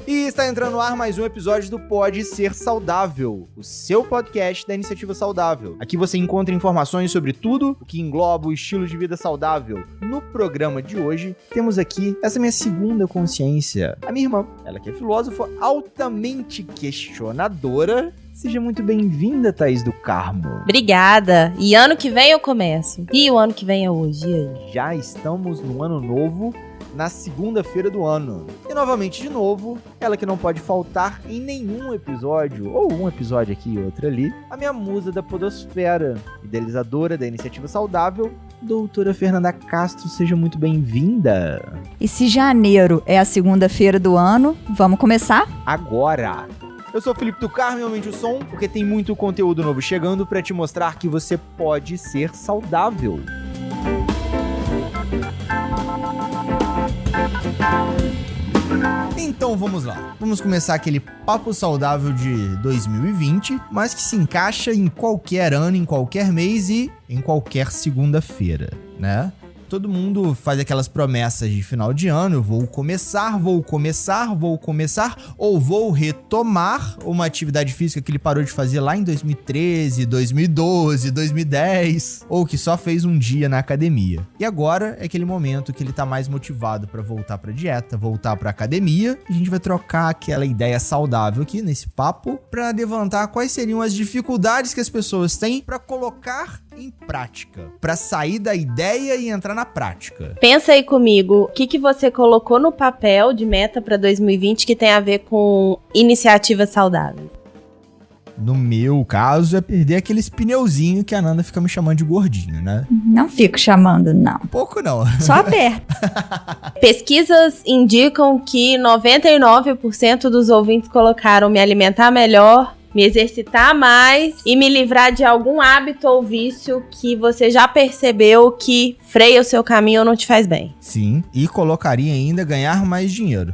E está entrando no ar mais um episódio do Pode Ser Saudável, o seu podcast da Iniciativa Saudável. Aqui você encontra informações sobre tudo o que engloba o estilo de vida saudável. No programa de hoje, temos aqui essa minha segunda consciência, a minha irmã. Ela que é filósofa altamente questionadora. Seja muito bem-vinda, Thaís do Carmo. Obrigada. E ano que vem eu começo. E o ano que vem é hoje. E aí? Já estamos no ano novo, na segunda-feira do ano. E novamente, de novo, ela que não pode faltar em nenhum episódio, ou um episódio aqui e outro ali, a minha musa da podosfera, idealizadora da Iniciativa Saudável, doutora Fernanda Castro. Seja muito bem-vinda. E se janeiro é a segunda-feira do ano, vamos começar? Agora! Eu sou o Felipe do Carmo e aumente o som, porque tem muito conteúdo novo chegando para te mostrar que você pode ser saudável. Então vamos lá, vamos começar aquele papo saudável de 2020, mas que se encaixa em qualquer ano, em qualquer mês e em qualquer segunda-feira, né? Todo mundo faz aquelas promessas de final de ano, eu vou começar, ou vou retomar uma atividade física que ele parou de fazer lá em 2013, 2012, 2010, ou que só fez um dia na academia. E agora é aquele momento que ele tá mais motivado pra voltar pra dieta, voltar pra academia, e a gente vai trocar aquela ideia saudável aqui nesse papo pra levantar quais seriam as dificuldades que as pessoas têm pra colocar em prática, pra sair da ideia e entrar na prática. Pensa aí comigo, o que você colocou no papel de meta pra 2020 que tem a ver com iniciativas saudáveis? No meu caso, é perder aqueles pneuzinhos que a Nanda fica me chamando de gordinho, né? Não fico chamando, não. Um pouco não. Só aperto. Pesquisas indicam que 99% dos ouvintes colocaram me alimentar melhor, me exercitar mais e me livrar de algum hábito ou vício que você já percebeu que freia o seu caminho ou não te faz bem. Sim, e colocaria ainda ganhar mais dinheiro.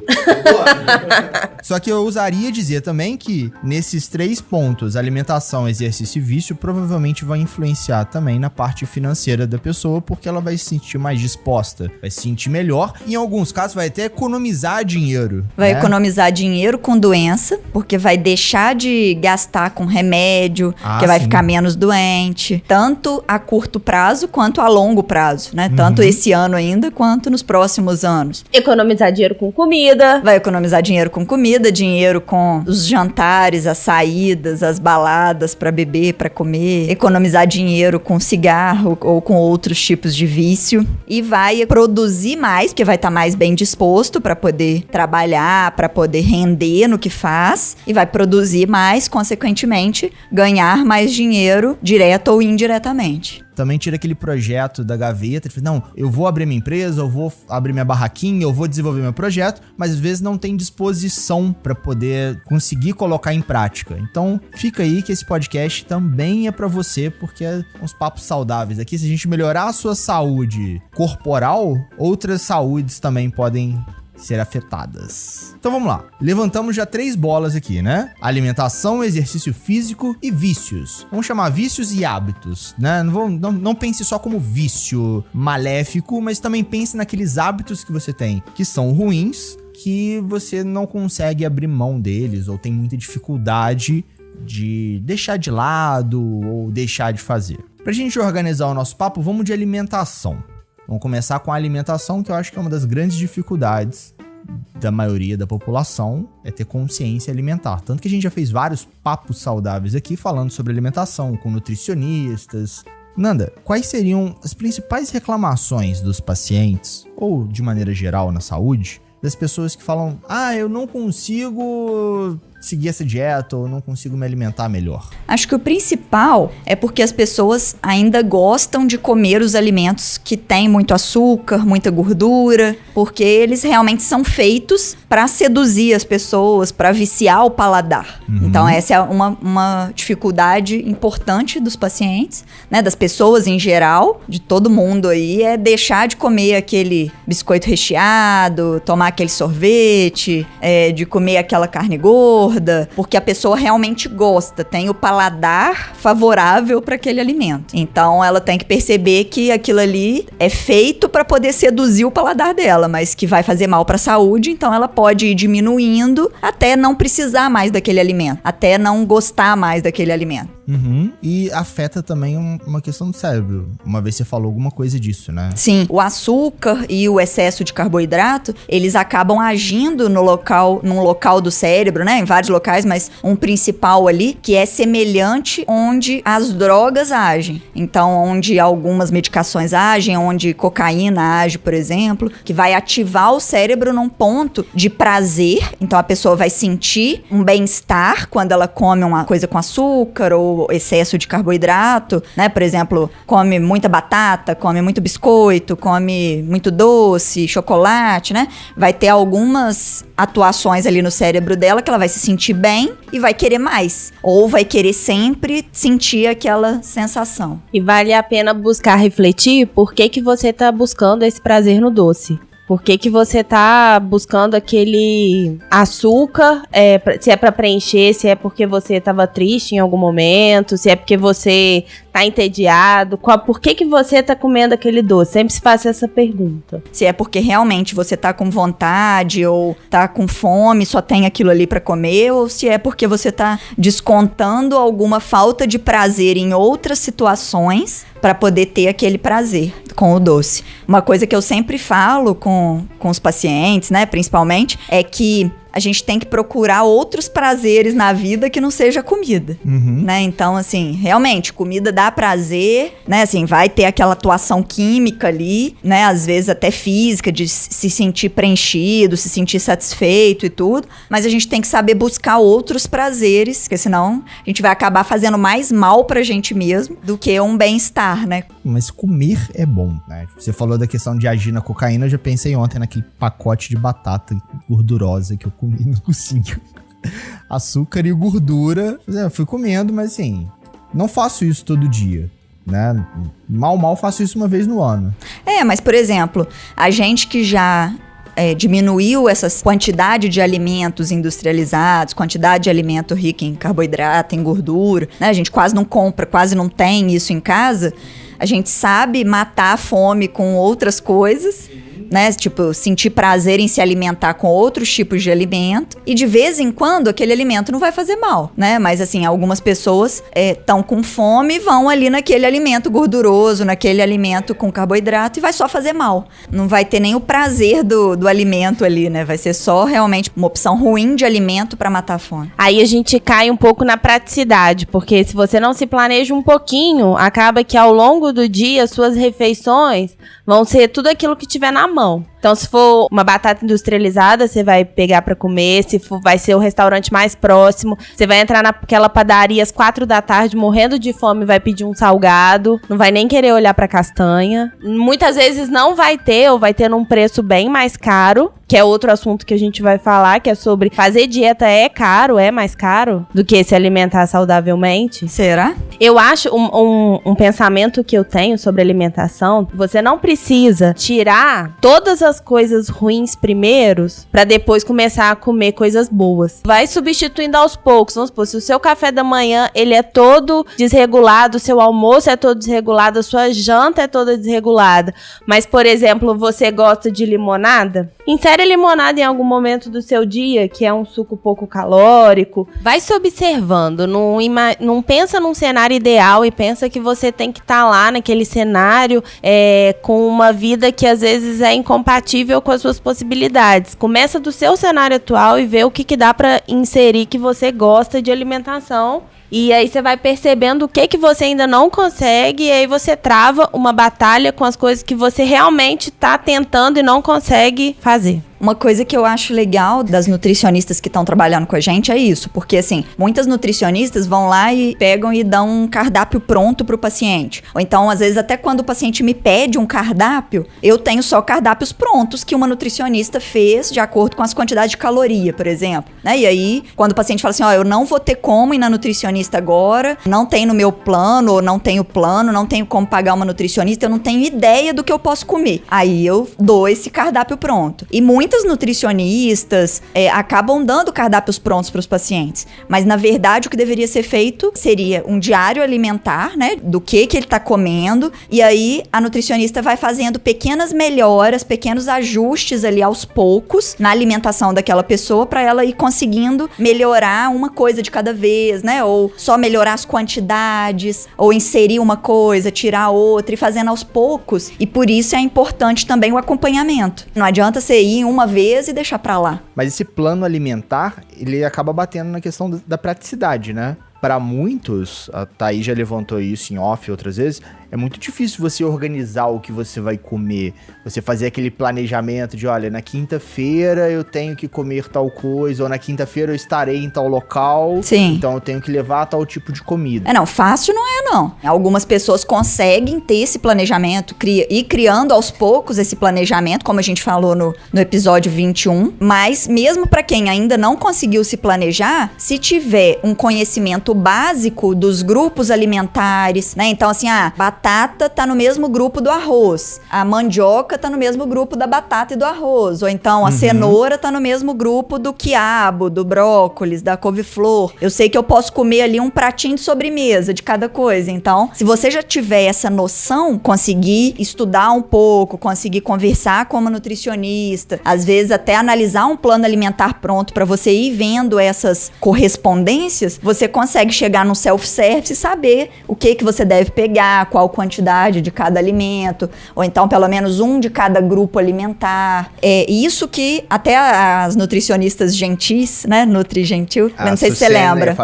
Só que eu ousaria dizer também que nesses 3 pontos, alimentação, exercício e vício, provavelmente vai influenciar também na parte financeira da pessoa, porque ela vai se sentir mais disposta, vai se sentir melhor e em alguns casos vai até economizar dinheiro. Vai né? economizar dinheiro com doença, porque vai deixar de gastar com remédio, que vai ficar menos doente, tanto a curto prazo quanto a longo prazo, né? Tanto esse ano ainda, quanto nos próximos anos. Economizar dinheiro com comida. Vai economizar dinheiro com comida, dinheiro com os jantares, as saídas, as baladas pra beber, pra comer. Economizar dinheiro com cigarro ou com outros tipos de vício. E vai produzir mais, porque vai estar mais bem disposto pra poder trabalhar, pra poder render no que faz. E vai produzir mais, consequentemente, ganhar mais dinheiro, direto ou indiretamente. Também tira aquele projeto da gaveta, não, eu vou abrir minha empresa, eu vou abrir minha barraquinha, eu vou desenvolver meu projeto, mas às vezes não tem disposição para poder conseguir colocar em prática. Então, fica aí que esse podcast também é para você, porque é uns papos saudáveis aqui. Se a gente melhorar a sua saúde corporal, outras saúdes também podem ser afetadas. Então vamos lá. Levantamos já 3 bolas aqui, né? Alimentação, exercício físico e vícios. Vamos chamar vícios e hábitos, né? Não pense só como vício maléfico, mas também pense naqueles hábitos que você tem, que são ruins, que você não consegue abrir mão deles, ou tem muita dificuldade de deixar de lado, ou deixar de fazer. Pra gente organizar o nosso papo, vamos de alimentação. Vamos começar com a alimentação, que eu acho que é uma das grandes dificuldades da maioria da população, é ter consciência alimentar. Tanto que a gente já fez vários papos saudáveis aqui, falando sobre alimentação, com nutricionistas. Nanda, quais seriam as principais reclamações dos pacientes, ou de maneira geral na saúde, das pessoas que falam, eu não consigo seguir essa dieta ou não consigo me alimentar melhor? Acho que o principal é porque as pessoas ainda gostam de comer os alimentos que têm muito açúcar, muita gordura, porque eles realmente são feitos para seduzir as pessoas, para viciar o paladar. Então essa é uma dificuldade importante dos pacientes, né, das pessoas em geral, de todo mundo aí, é deixar de comer aquele biscoito recheado, tomar aquele sorvete, de comer aquela carne gorda, engorda, porque a pessoa realmente gosta, tem o paladar favorável para aquele alimento. Então ela tem que perceber que aquilo ali é feito para poder seduzir o paladar dela, mas que vai fazer mal para a saúde, então ela pode ir diminuindo até não precisar mais daquele alimento, até não gostar mais daquele alimento. Uhum. E afeta também uma questão do cérebro. Uma vez você falou alguma coisa disso, né? Sim, o açúcar e o excesso de carboidrato, eles acabam agindo num local do cérebro, né? Em vários locais, mas um principal ali, que é semelhante onde as drogas agem. Então, onde algumas medicações agem, onde cocaína age, por exemplo, que vai ativar o cérebro num ponto de prazer. Então, a pessoa vai sentir um bem-estar quando ela come uma coisa com açúcar ou excesso de carboidrato, né? Por exemplo, come muita batata, come muito biscoito, come muito doce, chocolate, né? Vai ter algumas atuações ali no cérebro dela que ela vai se sentir bem e vai querer mais. Ou vai querer sempre sentir aquela sensação. E vale a pena buscar refletir por que você tá buscando esse prazer no doce. Por que você tá buscando aquele açúcar? Se é pra preencher, se é porque você tava triste em algum momento, se é porque você tá entediado. Por que você tá comendo aquele doce? Sempre se faz essa pergunta. Se é porque realmente você tá com vontade ou tá com fome, só tem aquilo ali pra comer, ou se é porque você tá descontando alguma falta de prazer em outras situações para poder ter aquele prazer com o doce. Uma coisa que eu sempre falo com os pacientes, né, principalmente, é que a gente tem que procurar outros prazeres na vida que não seja comida, né? Então, assim, realmente, comida dá prazer, né? Assim, vai ter aquela atuação química ali, né? Às vezes até física, de se sentir preenchido, se sentir satisfeito e tudo. Mas a gente tem que saber buscar outros prazeres, porque senão a gente vai acabar fazendo mais mal pra gente mesmo do que um bem-estar, né? Mas comer é bom, né? Você falou da questão de agir na cocaína, eu já pensei ontem naquele pacote de batata gordurosa que eu comi no cursinho. Açúcar e gordura. Eu fui comendo, mas assim, não faço isso todo dia, né? Mal faço isso uma vez no ano. Mas por exemplo, a gente que já diminuiu essa quantidade de alimentos industrializados, quantidade de alimento rico em carboidrato, em gordura, né? A gente quase não compra, quase não tem isso em casa. A gente sabe matar a fome com outras coisas, né? Tipo, sentir prazer em se alimentar com outros tipos de alimento. E de vez em quando, aquele alimento não vai fazer mal, né? Mas assim, algumas pessoas estão com fome e vão ali naquele alimento gorduroso, naquele alimento com carboidrato e vai só fazer mal. Não vai ter nem o prazer do alimento ali, né? Vai ser só realmente uma opção ruim de alimento para matar a fome. Aí a gente cai um pouco na praticidade, porque se você não se planeja um pouquinho, acaba que ao longo do dia, suas refeições vão ser tudo aquilo que tiver na mão. Então, se for uma batata industrializada, você vai pegar pra comer. Se for, vai ser o restaurante mais próximo. Você vai entrar naquela padaria às 4 da tarde, morrendo de fome, vai pedir um salgado. Não vai nem querer olhar pra castanha. Muitas vezes não vai ter, ou vai ter num preço bem mais caro, que é outro assunto que a gente vai falar, que é sobre fazer dieta é mais caro do que se alimentar saudavelmente. Será? Eu acho um pensamento que eu tenho sobre alimentação, você não precisa tirar todas as coisas ruins primeiros pra depois começar a comer coisas boas. Vai substituindo aos poucos. Vamos supor, se o seu café da manhã ele é todo desregulado, o seu almoço é todo desregulado, a sua janta é toda desregulada, mas, por exemplo, você gosta de limonada? Insere limonada em algum momento do seu dia, que é um suco pouco calórico. Vai se observando. Não pensa num cenário ideal e pensa que você tem que estar lá naquele cenário com uma vida que às vezes é incompatível com as suas possibilidades. Começa do seu cenário atual e vê o que dá para inserir que você gosta de alimentação. E aí você vai percebendo o que você ainda não consegue, e aí você trava uma batalha com as coisas que você realmente tá tentando e não consegue fazer. Uma coisa que eu acho legal das nutricionistas que estão trabalhando com a gente é isso, porque assim, muitas nutricionistas vão lá e pegam e dão um cardápio pronto pro paciente. Ou então, às vezes, até quando o paciente me pede um cardápio, eu tenho só cardápios prontos que uma nutricionista fez de acordo com as quantidades de caloria, por exemplo, né? E aí, quando o paciente fala assim, eu não vou ter como ir na nutricionista agora, não tem no meu plano, ou não tenho plano, não tenho como pagar uma nutricionista, eu não tenho ideia do que eu posso comer. Aí eu dou esse cardápio pronto. E muitas muitas nutricionistas acabam dando cardápios prontos para os pacientes, mas na verdade o que deveria ser feito seria um diário alimentar, né, do que ele tá comendo, e aí a nutricionista vai fazendo pequenas melhoras, pequenos ajustes ali aos poucos na alimentação daquela pessoa para ela ir conseguindo melhorar uma coisa de cada vez, né, ou só melhorar as quantidades, ou inserir uma coisa, tirar outra, e fazendo aos poucos, e por isso é importante também o acompanhamento. Não adianta você ir uma vez e deixar pra lá. Mas esse plano alimentar, ele acaba batendo na questão da praticidade, né? Para muitos, a Thaís já levantou isso em off outras vezes, é muito difícil você organizar o que você vai comer. Você fazer aquele planejamento de, olha, na quinta-feira eu tenho que comer tal coisa, ou na quinta-feira eu estarei em tal local. Sim. Então eu tenho que levar tal tipo de comida. Não, fácil não é, não. Algumas pessoas conseguem ter esse planejamento, ir criando aos poucos esse planejamento, como a gente falou no episódio 21. Mas mesmo para quem ainda não conseguiu se planejar, se tiver um conhecimento básico dos grupos alimentares, né? Então, assim, batata tá no mesmo grupo do arroz, a mandioca tá no mesmo grupo da batata e do arroz, ou então a cenoura tá no mesmo grupo do quiabo, do brócolis, da couve-flor. Eu sei que eu posso comer ali um pratinho de sobremesa de cada coisa. Então, se você já tiver essa noção, conseguir estudar um pouco, conseguir conversar com uma nutricionista, às vezes até analisar um plano alimentar pronto para você ir vendo essas correspondências, você consegue chegar no self-service e saber o que você deve pegar, qual quantidade de cada alimento, ou então pelo menos um de cada grupo alimentar. É isso que até as nutricionistas gentis, né, Nutri-Gentil, não sei se você lembra.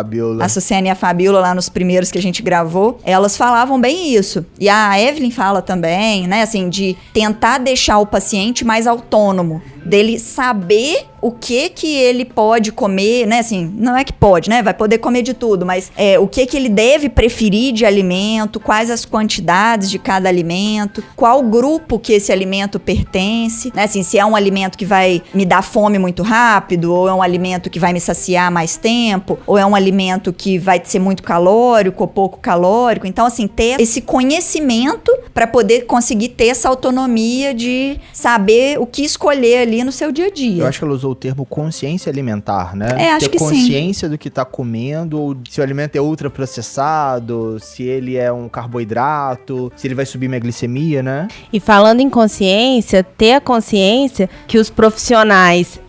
A Suciane e a Fabiola, lá nos primeiros que a gente gravou, elas falavam bem isso. E a Evelyn fala também, né, assim, de tentar deixar o paciente mais autônomo, dele saber o que ele pode comer, né, assim, não é que pode, né, vai poder comer de tudo, mas o que ele deve preferir de alimento, quais as quantidades de cada alimento, qual grupo que esse alimento pertence, né, assim, se é um alimento que vai me dar fome muito rápido, ou é um alimento que vai me saciar mais tempo, ou é um alimento que vai ser muito calórico ou pouco calórico. Então, assim, ter esse conhecimento para poder conseguir ter essa autonomia de saber o que escolher ali no seu dia a dia. Eu acho que ela usou o termo consciência alimentar, né? Acho que sim. Ter consciência do que tá comendo, ou se o alimento é ultraprocessado, se ele é um carboidrato, se ele vai subir minha glicemia, né? E falando em consciência, ter a consciência que os profissionais,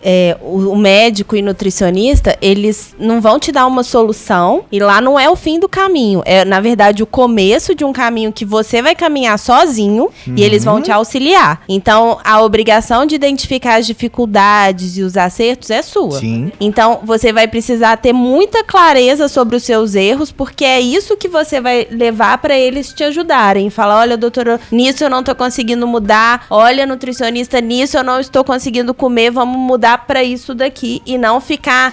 o médico e nutricionista, eles não vão te dar uma solução e lá não é o fim do caminho. É, na verdade, o começo de um caminho que você vai caminhar sozinho e eles vão te auxiliar. Então, a obrigação de identificar as dificuldades e os acertos é sua. Sim. Então, você vai precisar ter muita clareza sobre os seus erros, porque é isso que você vai levar para eles te ajudarem. Falar, olha, doutora, nisso eu não tô conseguindo mudar. Olha, nutricionista, nisso eu não estou conseguindo comer. Vamos mudar para isso daqui. E não ficar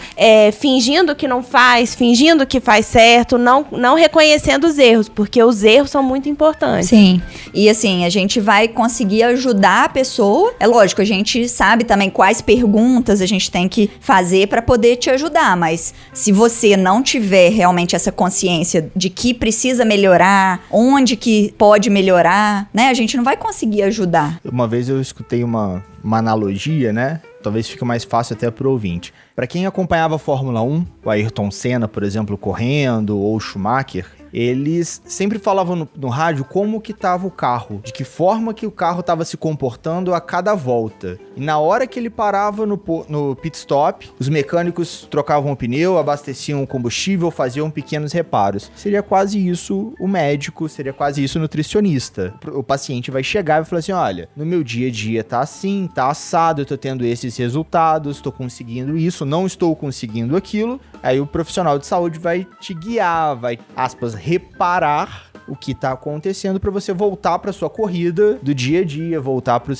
fingindo que não faz, fingindo que faz certo, não reconhecendo os erros, porque os erros são muito importantes. Sim. E assim, a gente vai conseguir ajudar a pessoa. É lógico, a gente sabe também quais perguntas a gente tem que fazer para poder te ajudar, mas se você não tiver realmente essa consciência de que precisa melhorar, onde que pode melhorar, né, a gente não vai conseguir ajudar. Uma vez eu escutei uma analogia, né? Talvez fique mais fácil até pro ouvinte. Para quem acompanhava a Fórmula 1, o Ayrton Senna, por exemplo, correndo, ou o Schumacher, eles sempre falavam no rádio como que tava o carro, de que forma que o carro estava se comportando a cada volta. E na hora que ele parava no pit stop, os mecânicos trocavam o pneu, abasteciam o combustível, faziam pequenos reparos. Seria quase isso o médico, seria quase isso o nutricionista. O paciente vai chegar e falar assim, olha, no meu dia a dia tá assim, tá assado, eu tô tendo esses resultados, tô conseguindo isso, não estou conseguindo aquilo. Aí o profissional de saúde vai te guiar, vai, aspas, reparar o que tá acontecendo para você voltar para sua corrida do dia a dia, voltar para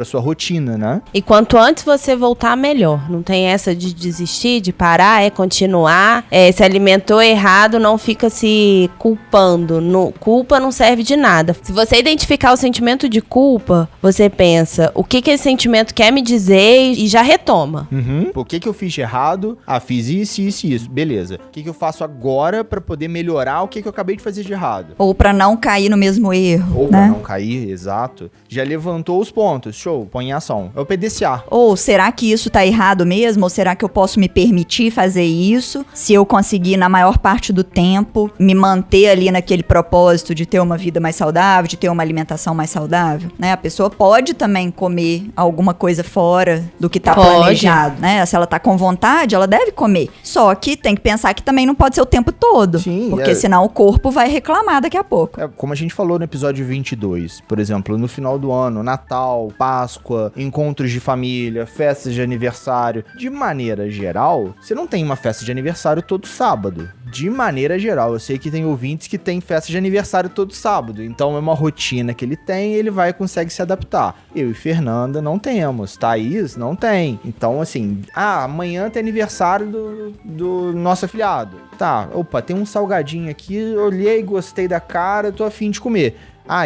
sua rotina, né? E quanto antes você voltar, melhor. Não tem essa de desistir, de parar, é continuar. Se alimentou errado, não fica se culpando. Culpa não serve de nada. Se você identificar o sentimento de culpa, você pensa, o que esse sentimento quer me dizer e já retoma. O que eu fiz de errado? Fiz isso, isso e isso. Beleza. O que eu faço agora para poder melhorar o que eu acabei de fazer de errado? errado. Ou pra não cair no mesmo erro, Ou né? pra não cair, exato. Já levantou os pontos, show, põe em ação. É o PDCA. Ou será que isso tá errado mesmo? Ou será que eu posso me permitir fazer isso se eu conseguir, na maior parte do tempo, me manter ali naquele propósito de ter uma vida mais saudável, de ter uma alimentação mais saudável, né? A pessoa pode também comer alguma coisa fora do que tá planejado, né? Se ela tá com vontade, ela deve comer. Só que tem que pensar que também não pode ser o tempo todo. Sim, porque senão o corpo vai reclamar daqui a pouco. Como a gente falou no episódio 22, por exemplo, no final do ano, Natal, Páscoa, encontros de família, festas de aniversário. De maneira geral, você não tem uma festa de aniversário todo sábado. De maneira geral, eu sei que tem ouvintes que tem festa de aniversário todo sábado. Então é uma rotina que ele tem e ele consegue se adaptar. Eu e Fernanda não temos. Thaís não tem. Então, assim, amanhã tem aniversário do nosso afilhado. Tá, opa, tem um salgadinho aqui, olhei, gostei da cara, tô a fim de comer.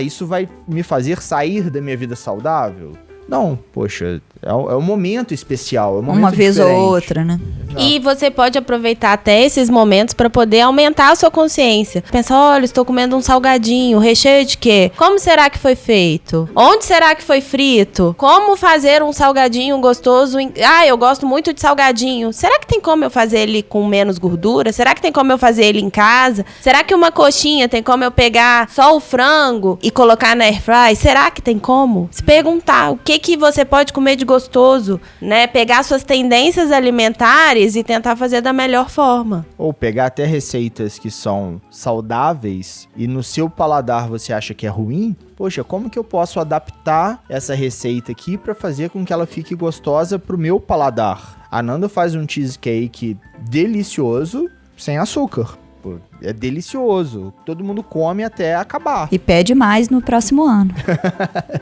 Isso vai me fazer sair da minha vida saudável? Não, poxa, é um momento especial, é um momento uma vez diferente. ou outra, né? E você pode aproveitar até esses momentos para poder aumentar a sua consciência. Pensar, olha, estou comendo um salgadinho, recheio de quê? Como será que foi feito? Onde será que foi frito? Como fazer um salgadinho gostoso? Eu gosto muito de salgadinho. Será que tem como eu fazer ele com menos gordura? Será que tem como eu fazer ele em casa? Será que uma coxinha tem como eu pegar só o frango e colocar na airfry? Será que tem como? Se perguntar o que você pode comer de gostoso, né? Pegar suas tendências alimentares e tentar fazer da melhor forma. Ou pegar até receitas que são saudáveis e no seu paladar você acha que é ruim. Poxa, como que eu posso adaptar essa receita aqui para fazer com que ela fique gostosa pro meu paladar? A Nanda faz um cheesecake delicioso sem açúcar. É delicioso. Todo mundo come até acabar. E pede mais no próximo ano.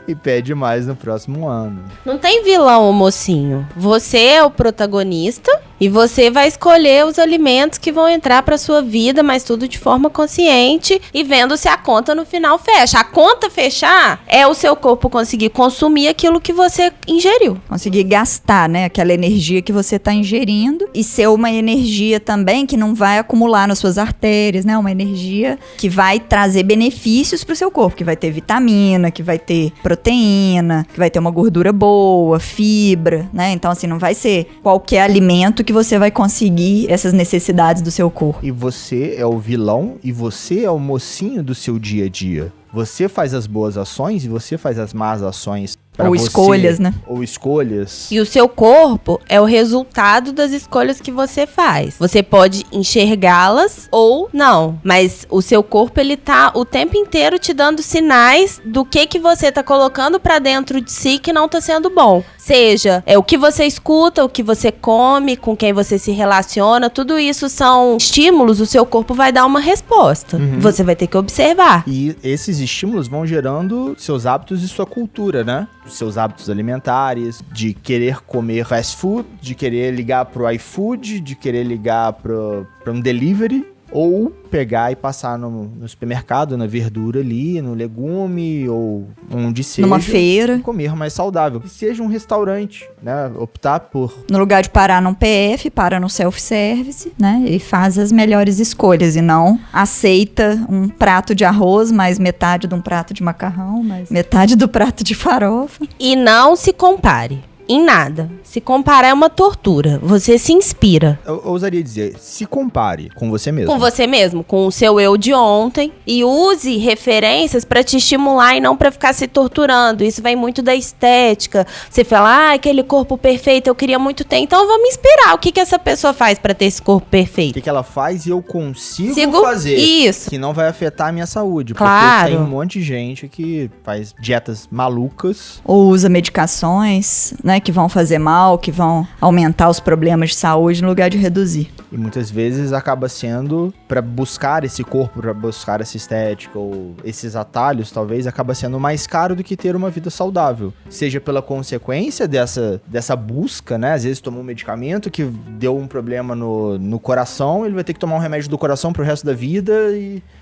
E pede mais no próximo ano. Não tem vilão, mocinho. Você é o protagonista e você vai escolher os alimentos que vão entrar pra sua vida, mas tudo de forma consciente e vendo se a conta no final fecha. A conta fechar é o seu corpo conseguir consumir aquilo que você ingeriu. Conseguir gastar, né? Aquela energia que você tá ingerindo e ser uma energia também que não vai acumular nas suas artérias, né? Uma energia que vai trazer benefícios pro seu corpo, que vai ter vitamina, que vai ter proteína, que vai ter uma gordura boa, fibra, né? Então, assim, não vai ser qualquer alimento que você vai conseguir essas necessidades do seu corpo. E você é o vilão e você é o mocinho do seu dia a dia. Você faz as boas ações e você faz as más ações. Ou escolhas, né? Ou escolhas. E o seu corpo é o resultado das escolhas que você faz. Você pode enxergá-las ou não. Mas o seu corpo, ele tá o tempo inteiro te dando sinais do que você tá colocando pra dentro de si que não tá sendo bom. Seja, o que você escuta, o que você come, com quem você se relaciona, tudo isso são estímulos, o seu corpo vai dar uma resposta. Você vai ter que observar. E esses estímulos vão gerando seus hábitos e sua cultura, né? Os seus hábitos alimentares, de querer comer fast food, de querer ligar pro iFood, de querer ligar pra um delivery, ou pegar e passar no supermercado, na verdura ali, no legume, ou onde seja. Numa feira. Comer mais saudável. Que seja um restaurante, né? Optar por... No lugar de parar num PF, para no self-service, né? E faz as melhores escolhas. E não aceita um prato de arroz, mais metade de um prato de macarrão, mais metade do prato de farofa. E não se compare. Em nada. Se comparar é uma tortura. Você se inspira. Eu ousaria dizer, se compare com você mesmo. Com você mesmo, com o seu eu de ontem. E use referências pra te estimular e não pra ficar se torturando. Isso vai muito da estética. Você fala, aquele corpo perfeito eu queria muito ter. Então eu vou me inspirar. O que essa pessoa faz pra ter esse corpo perfeito? O que ela faz e eu consigo fazer. Isso. Que não vai afetar a minha saúde. Claro. Porque tem um monte de gente que faz dietas malucas. Ou usa medicações, né? Que vão fazer mal, que vão aumentar os problemas de saúde no lugar de reduzir. E muitas vezes acaba sendo, para buscar esse corpo, para buscar essa estética ou esses atalhos, talvez, acaba sendo mais caro do que ter uma vida saudável. Seja pela consequência dessa busca, né? Às vezes tomou um medicamento que deu um problema no coração, ele vai ter que tomar um remédio do coração pro resto da vida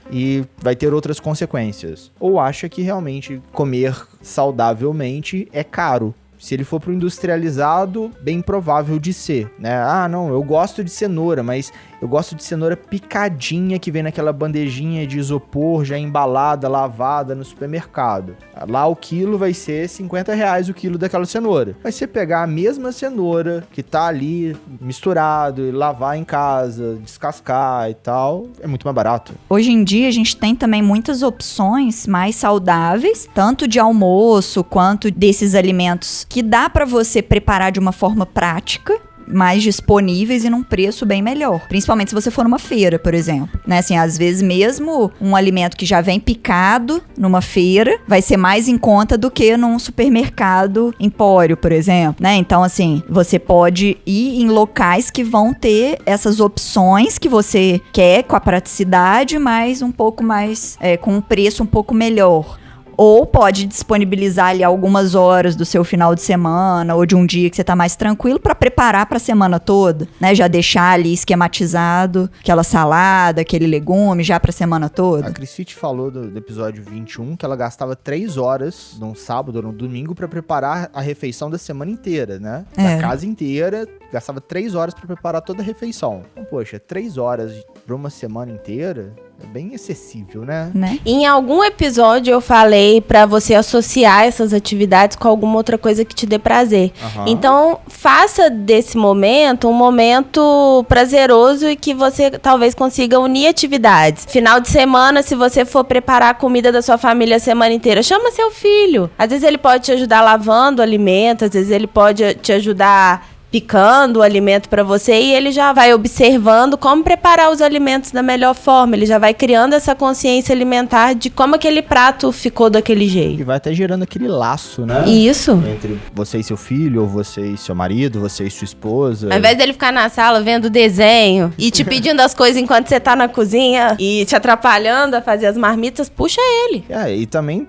e vai ter outras consequências. Ou acha que realmente comer saudavelmente é caro. Se ele for pro industrializado, bem provável de ser, né? Não, eu gosto de cenoura, mas Eu gosto de cenoura picadinha, que vem naquela bandejinha de isopor, já embalada, lavada no supermercado. Lá o quilo vai ser R$50 o quilo daquela cenoura. Mas você pegar a mesma cenoura que tá ali misturado e lavar em casa, descascar e tal, é muito mais barato. Hoje em dia a gente tem também muitas opções mais saudáveis, tanto de almoço quanto desses alimentos que dá pra você preparar de uma forma prática, mais disponíveis e num preço bem melhor. Principalmente se você for numa feira, por exemplo. Né? Assim, às vezes mesmo um alimento que já vem picado numa feira vai ser mais em conta do que num supermercado empório, por exemplo. Né? Então, assim, você pode ir em locais que vão ter essas opções que você quer com a praticidade, mas um pouco mais, com um preço um pouco melhor. Ou pode disponibilizar ali algumas horas do seu final de semana ou de um dia que você tá mais tranquilo para preparar para a semana toda, né? Já deixar ali esquematizado aquela salada, aquele legume já para a semana toda. A Cris Fit falou do episódio 21 que ela gastava 3 horas num sábado ou num domingo para preparar a refeição da semana inteira, né? Da casa inteira, gastava 3 horas para preparar toda a refeição. Então, poxa, 3 horas para uma semana inteira é bem acessível, né? Em algum episódio eu falei pra você associar essas atividades com alguma outra coisa que te dê prazer. Então, faça desse momento um momento prazeroso e que você talvez consiga unir atividades. Final de semana, se você for preparar a comida da sua família a semana inteira, chama seu filho. Às vezes ele pode te ajudar lavando o alimento, às vezes ele pode te ajudar picando o alimento para você e ele já vai observando como preparar os alimentos da melhor forma. Ele já vai criando essa consciência alimentar de como aquele prato ficou daquele jeito. E vai até gerando aquele laço, né? Isso. Entre você e seu filho, ou você e seu marido, você e sua esposa. Ao invés dele ficar na sala vendo desenho e te pedindo as coisas enquanto você tá na cozinha e te atrapalhando a fazer as marmitas, puxa ele. E também,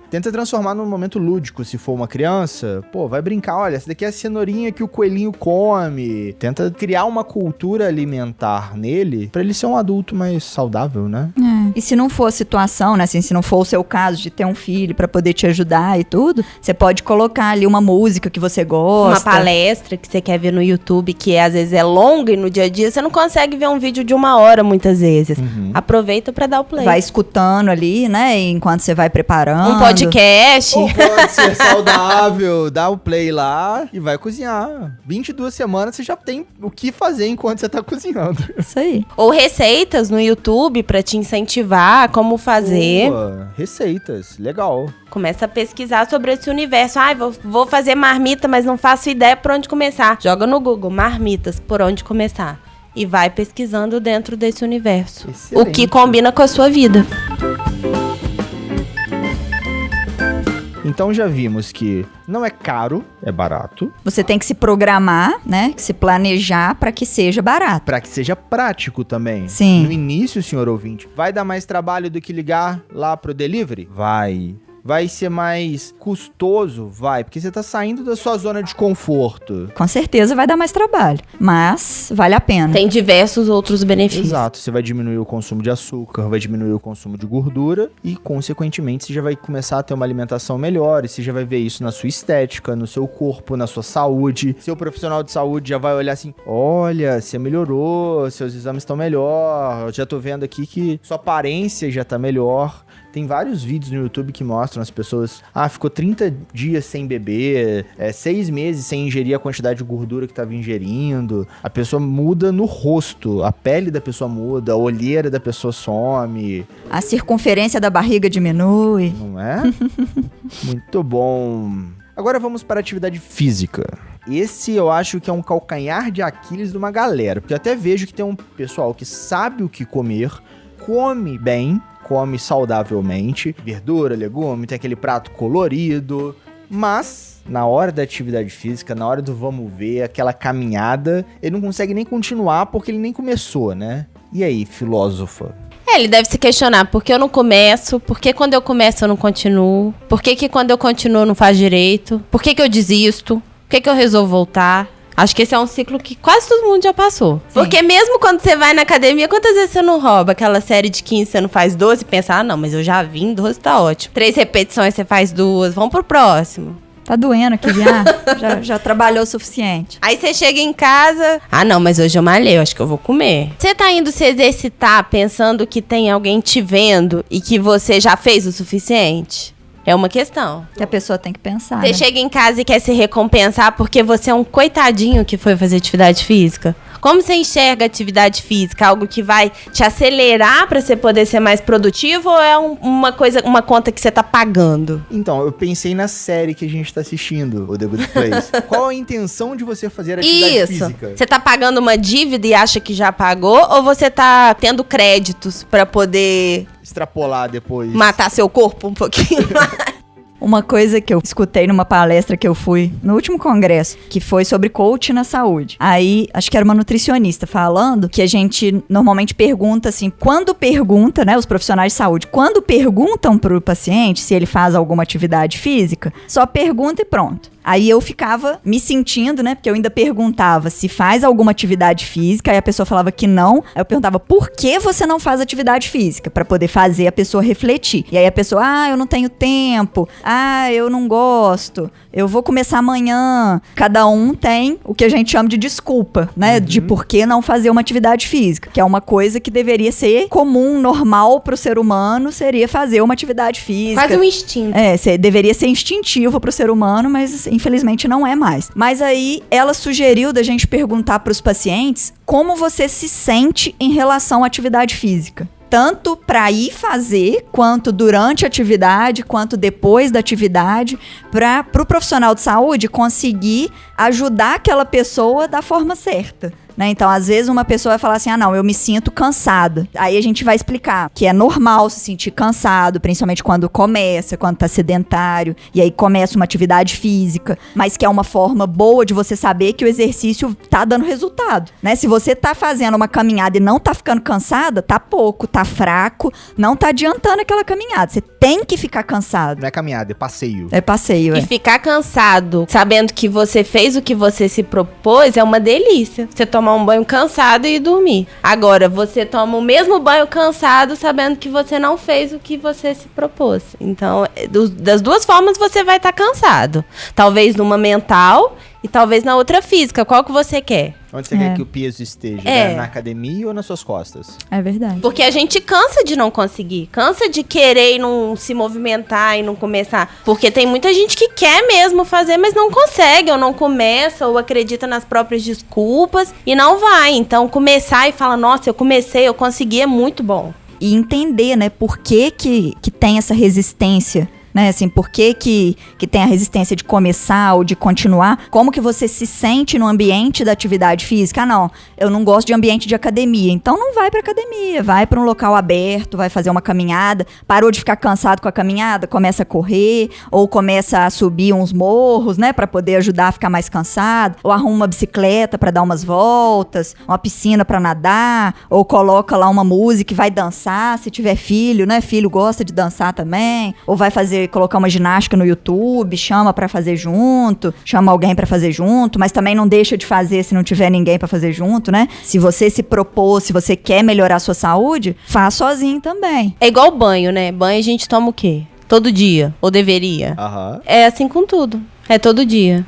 tenta transformar num momento lúdico. Se for uma criança, vai brincar. Olha, essa daqui é a cenourinha que o coelhinho come. Tenta criar uma cultura alimentar nele pra ele ser um adulto mais saudável, né? E se não for a situação, né? Assim, se não for o seu caso de ter um filho pra poder te ajudar e tudo, você pode colocar ali uma música que você gosta. Uma palestra que você quer ver no YouTube, que às vezes é longa e no dia a dia você não consegue ver um vídeo de 1 hora muitas vezes. Aproveita pra dar o play. Vai escutando ali, né? Enquanto você vai preparando. Um podcast. Ou pode ser saudável, dá o play lá e vai cozinhar. 22 semanas você já tem o que fazer enquanto você tá cozinhando. Isso aí. Ou receitas no YouTube pra te incentivar como fazer. Receitas, legal. Começa a pesquisar sobre esse universo. Vou fazer marmita, mas não faço ideia por onde começar. Joga no Google, marmitas, por onde começar. E vai pesquisando dentro desse universo. Excelente. O que combina com a sua vida. Então já vimos que não é caro, é barato. Você tem que se programar, né? Se planejar para que seja barato. Para que seja prático também. Sim. No início, senhor ouvinte, vai dar mais trabalho do que ligar lá pro delivery? Vai. Vai ser mais custoso? Vai, porque você tá saindo da sua zona de conforto. Com certeza vai dar mais trabalho, mas vale a pena. Tem diversos outros benefícios. Exato, você vai diminuir o consumo de açúcar, vai diminuir o consumo de gordura e, consequentemente, você já vai começar a ter uma alimentação melhor e você já vai ver isso na sua estética, no seu corpo, na sua saúde. Seu profissional de saúde já vai olhar assim, olha, você melhorou, seus exames estão melhor, eu já tô vendo aqui que sua aparência já tá melhor. Tem vários vídeos no YouTube que mostram as pessoas, ficou 30 dias sem beber, 6 meses sem ingerir a quantidade de gordura que estava ingerindo. A pessoa muda no rosto, a pele da pessoa muda, a olheira da pessoa some. A circunferência da barriga diminui. Não é? Muito bom. Agora vamos para a atividade física. Esse eu acho que é um calcanhar de Aquiles de uma galera, porque eu até vejo que tem um pessoal que sabe o que comer, come bem, come saudavelmente, verdura, legume, tem aquele prato colorido, mas na hora da atividade física, na hora do vamos ver, aquela caminhada, ele não consegue nem continuar porque ele nem começou, né? E aí, filósofa? Ele deve se questionar, por que eu não começo? Por que quando eu começo eu não continuo? Por que quando eu continuo não faz direito? Por que eu desisto? Por que eu resolvo voltar? Acho que esse é um ciclo que quase todo mundo já passou. Sim. Porque mesmo quando você vai na academia, quantas vezes você não rouba aquela série de 15, você não faz 12 e pensa, não, mas eu já vim, 12 tá ótimo. 3 repetições, você faz 2, vamos pro próximo. Tá doendo aqui, já trabalhou o suficiente. Aí você chega em casa, não, mas hoje eu malhei, eu acho que eu vou comer. Você tá indo se exercitar pensando que tem alguém te vendo e que você já fez o suficiente? É uma questão. Que a pessoa tem que pensar, Você chega em casa e quer se recompensar porque você é um coitadinho que foi fazer atividade física? Como você enxerga a atividade física? Algo que vai te acelerar pra você poder ser mais produtivo ou é uma conta que você tá pagando? Então, eu pensei na série que a gente tá assistindo, o The Good Place. Qual a intenção de você fazer atividade física? Você tá pagando uma dívida e acha que já pagou? Ou você tá tendo créditos pra poder extrapolar depois? Matar seu corpo um pouquinho mais? Uma coisa que eu escutei numa palestra que eu fui no último congresso, que foi sobre coach na saúde. Aí, acho que era uma nutricionista falando que a gente normalmente pergunta assim, quando pergunta, né, os profissionais de saúde, quando perguntam pro paciente se ele faz alguma atividade física, só pergunta e pronto. Aí eu ficava me sentindo, né? Porque eu ainda perguntava se faz alguma atividade física, aí a pessoa falava que não. Aí eu perguntava, por que você não faz atividade física? Pra poder fazer a pessoa refletir. E aí a pessoa, eu não tenho tempo. Eu não gosto. Eu vou começar amanhã. Cada um tem o que a gente chama de desculpa, né? De por que não fazer uma atividade física. Que é uma coisa que deveria ser comum, normal pro ser humano, seria fazer uma atividade física. Quase um instinto. Deveria ser instintivo pro ser humano, mas infelizmente não é mais. Mas aí ela sugeriu da gente perguntar pros pacientes como você se sente em relação à atividade física. Tanto para ir fazer, quanto durante a atividade, quanto depois da atividade, para o profissional de saúde conseguir ajudar aquela pessoa da forma certa. Né? Então, às vezes, uma pessoa vai falar assim, não, eu me sinto cansada. Aí a gente vai explicar que é normal se sentir cansado, principalmente quando tá sedentário, e aí começa uma atividade física, mas que é uma forma boa de você saber que o exercício tá dando resultado, né? Se você tá fazendo uma caminhada e não tá ficando cansada, tá pouco, tá fraco, não tá adiantando aquela caminhada. Você tem que ficar cansado. Não é caminhada, é passeio. É passeio, E ficar cansado, sabendo que você fez o que você se propôs, é uma delícia. Você tomar um banho cansado e dormir. Agora, você toma o mesmo banho cansado sabendo que você não fez o que você se propôs. Então, das duas formas você vai estar cansado. Talvez numa mental e talvez na outra física. Qual que você quer? Onde você quer que o peso esteja? Né? Na academia ou nas suas costas? É verdade. Porque a gente cansa de não conseguir. Cansa de querer e não se movimentar e não começar. Porque tem muita gente que quer mesmo fazer, mas não consegue, ou não começa, ou acredita nas próprias desculpas e não vai. Então, começar e falar, nossa, eu comecei, eu consegui, é muito bom. E entender, né, por que tem essa resistência, né, assim, por que tem a resistência de começar ou de continuar, como que você se sente no ambiente da atividade física. Não, eu não gosto de ambiente de academia, então não vai pra academia, vai pra um local aberto, vai fazer uma caminhada, parou de ficar cansado com a caminhada, começa a correr, ou começa a subir uns morros, né, pra poder ajudar a ficar mais cansado, ou arruma uma bicicleta pra dar umas voltas, uma piscina pra nadar, ou coloca lá uma música e vai dançar, se tiver filho, né, filho gosta de dançar também, ou vai colocar uma ginástica no YouTube, chama pra fazer junto, chama alguém pra fazer junto, mas também não deixa de fazer se não tiver ninguém pra fazer junto, né? Se você se propôs, se você quer melhorar a sua saúde, faz sozinho também. É igual banho, né? Banho a gente toma o quê? Todo dia, ou deveria. É assim com tudo, é todo dia.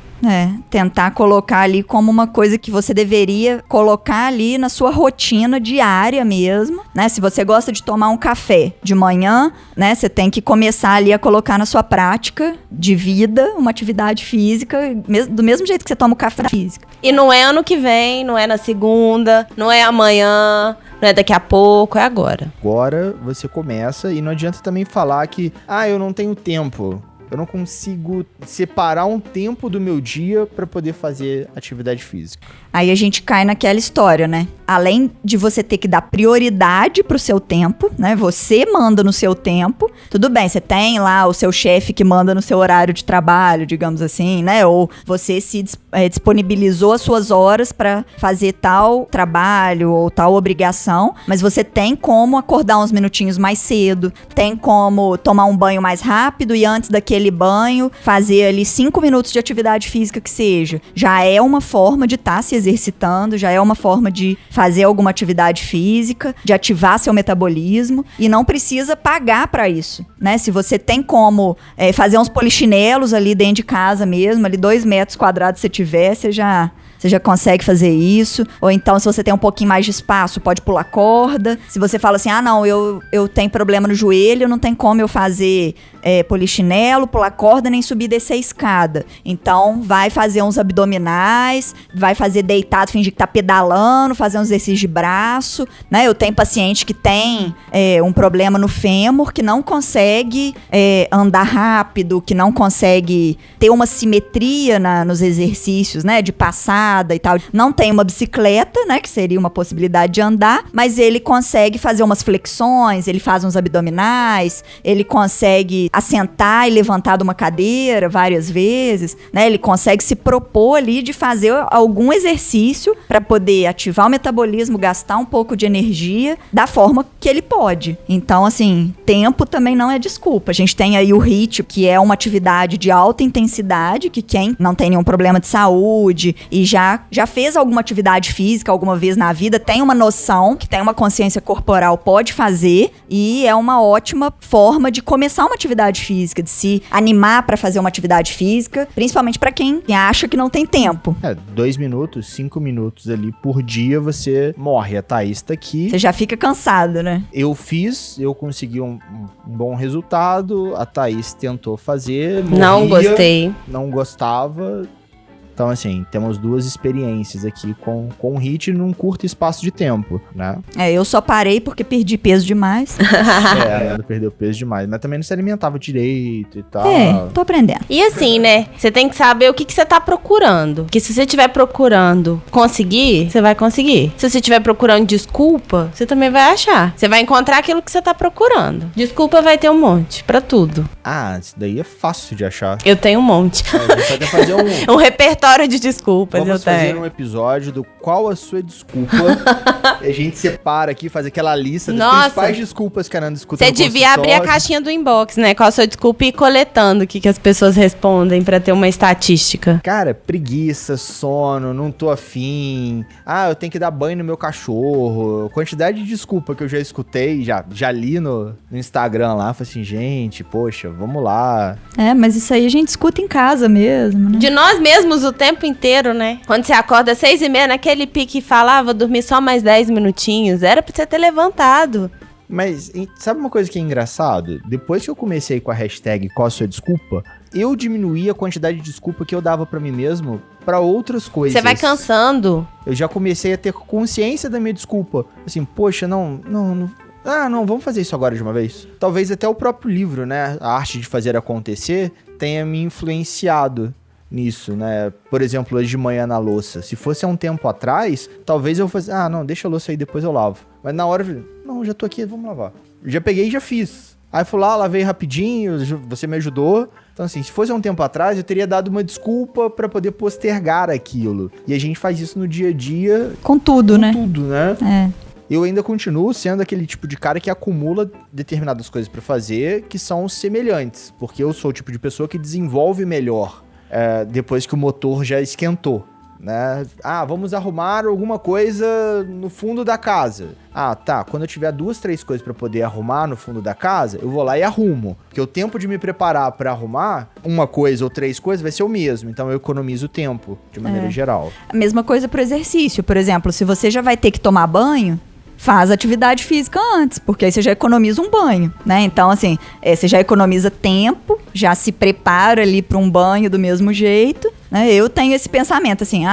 Tentar colocar ali como uma coisa que você deveria colocar ali na sua rotina diária mesmo, né? Se você gosta de tomar um café de manhã, né? Você tem que começar ali a colocar na sua prática de vida uma atividade física, do mesmo jeito que você toma o café física. E não é ano que vem, não é na segunda, não é amanhã, não é daqui a pouco, é agora. Agora você começa e não adianta também falar que, eu não tenho tempo. Eu não consigo separar um tempo do meu dia para poder fazer atividade física. Aí a gente cai naquela história, né? Além de você ter que dar prioridade pro seu tempo, né? Você manda no seu tempo. Tudo bem, você tem lá o seu chefe que manda no seu horário de trabalho, digamos assim, né? Ou você se disponibilizou as suas horas para fazer tal trabalho ou tal obrigação, mas você tem como acordar uns minutinhos mais cedo, tem como tomar um banho mais rápido e antes daquele naquele banho, fazer ali 5 minutos de atividade física que seja. Já é uma forma de estar se exercitando, já é uma forma de fazer alguma atividade física, de ativar seu metabolismo, e não precisa pagar para isso, né? Se você tem como fazer uns polichinelos ali dentro de casa mesmo, ali 2 metros quadrados se tiver, você já consegue fazer isso. Ou então, se você tem um pouquinho mais de espaço, pode pular corda. Se você fala assim, não, eu tenho problema no joelho, não tem como eu fazer polichinelo, pular corda, nem subir e descer a escada. Então, vai fazer uns abdominais, vai fazer deitado, fingir que tá pedalando, fazer uns exercícios de braço, né? Eu tenho paciente que tem um problema no fêmur, que não consegue andar rápido, que não consegue ter uma simetria nos exercícios, né? De passada e tal. Não tem uma bicicleta, né? Que seria uma possibilidade de andar, mas ele consegue fazer umas flexões, ele faz uns abdominais, ele consegue assentar e levantar de uma cadeira várias vezes, né? Ele consegue se propor ali de fazer algum exercício para poder ativar o metabolismo, gastar um pouco de energia da forma que ele pode. Então, assim, tempo também não é desculpa. A gente tem aí o HIIT, que é uma atividade de alta intensidade, que quem não tem nenhum problema de saúde e já fez alguma atividade física alguma vez na vida, tem uma noção, que tem uma consciência corporal, pode fazer, e é uma ótima forma de começar uma atividade física, de se animar para fazer uma atividade física, principalmente para quem acha que não tem tempo. 2 minutos, 5 minutos ali por dia você morre. A Thaís tá aqui. Você já fica cansado, né? Eu consegui um bom resultado, a Thaís tentou fazer, morria, não gostei. Não gostava. Então, assim, temos 2 experiências aqui com o HIIT num curto espaço de tempo, né? Eu só parei porque perdi peso demais. Ela perdeu peso demais, mas também não se alimentava direito e tal. Tô aprendendo. E assim, né? Você tem que saber o que você tá procurando. Porque se você estiver procurando conseguir, você vai conseguir. Se você estiver procurando desculpa, você também vai achar. Você vai encontrar aquilo que você tá procurando. Desculpa vai ter um monte, pra tudo. Isso daí é fácil de achar. Eu tenho um monte. A gente pode fazer um repertório de desculpas. Vamos fazer um episódio do qual a sua desculpa. E a gente separa aqui, faz aquela lista das principais desculpas que a Nanda escuta. Você devia abrir a caixinha do inbox, né? Qual a sua desculpa e ir coletando o que as pessoas respondem pra ter uma estatística. Cara, preguiça, sono, não tô afim. Eu tenho que dar banho no meu cachorro. Quantidade de desculpa que eu já escutei, já li no Instagram lá. Falei assim, gente, poxa, vamos lá. Mas isso aí a gente escuta em casa mesmo, né? De nós mesmos o tempo inteiro, né? Quando você acorda às 6h30, naquele pique e fala, vou dormir só mais 10 minutinhos. Era pra você ter levantado. Mas sabe uma coisa que é engraçado? Depois que eu comecei com a hashtag qual a sua desculpa, eu diminuí a quantidade de desculpa que eu dava pra mim mesmo pra outras coisas. Você vai cansando. Eu já comecei a ter consciência da minha desculpa. Assim, poxa, não, vamos fazer isso agora de uma vez. Talvez até o próprio livro, né? A Arte de Fazer Acontecer tenha me influenciado nisso, né? Por exemplo, hoje de manhã na louça. Se fosse há um tempo atrás, talvez eu fosse, deixa a louça aí, depois eu lavo. Mas na hora, já tô aqui, vamos lavar. Já peguei e já fiz. Aí fui lá, lavei rapidinho, você me ajudou. Então assim, se fosse há um tempo atrás, eu teria dado uma desculpa pra poder postergar aquilo. E a gente faz isso no dia a dia. Com tudo, né? Com tudo, né? Eu ainda continuo sendo aquele tipo de cara que acumula determinadas coisas pra fazer que são semelhantes. Porque eu sou o tipo de pessoa que desenvolve melhor depois que o motor já esquentou, né? Vamos arrumar alguma coisa no fundo da casa. Quando eu tiver 2, 3 coisas pra poder arrumar no fundo da casa, eu vou lá e arrumo. Porque o tempo de me preparar pra arrumar uma coisa ou 3 coisas vai ser o mesmo. Então eu economizo tempo, de maneira geral. A mesma coisa pro exercício. Por exemplo, se você já vai ter que tomar banho, faz atividade física antes, porque aí você já economiza um banho, né? Então, assim, você já economiza tempo, já se prepara ali para um banho do mesmo jeito, né? Eu tenho esse pensamento, assim,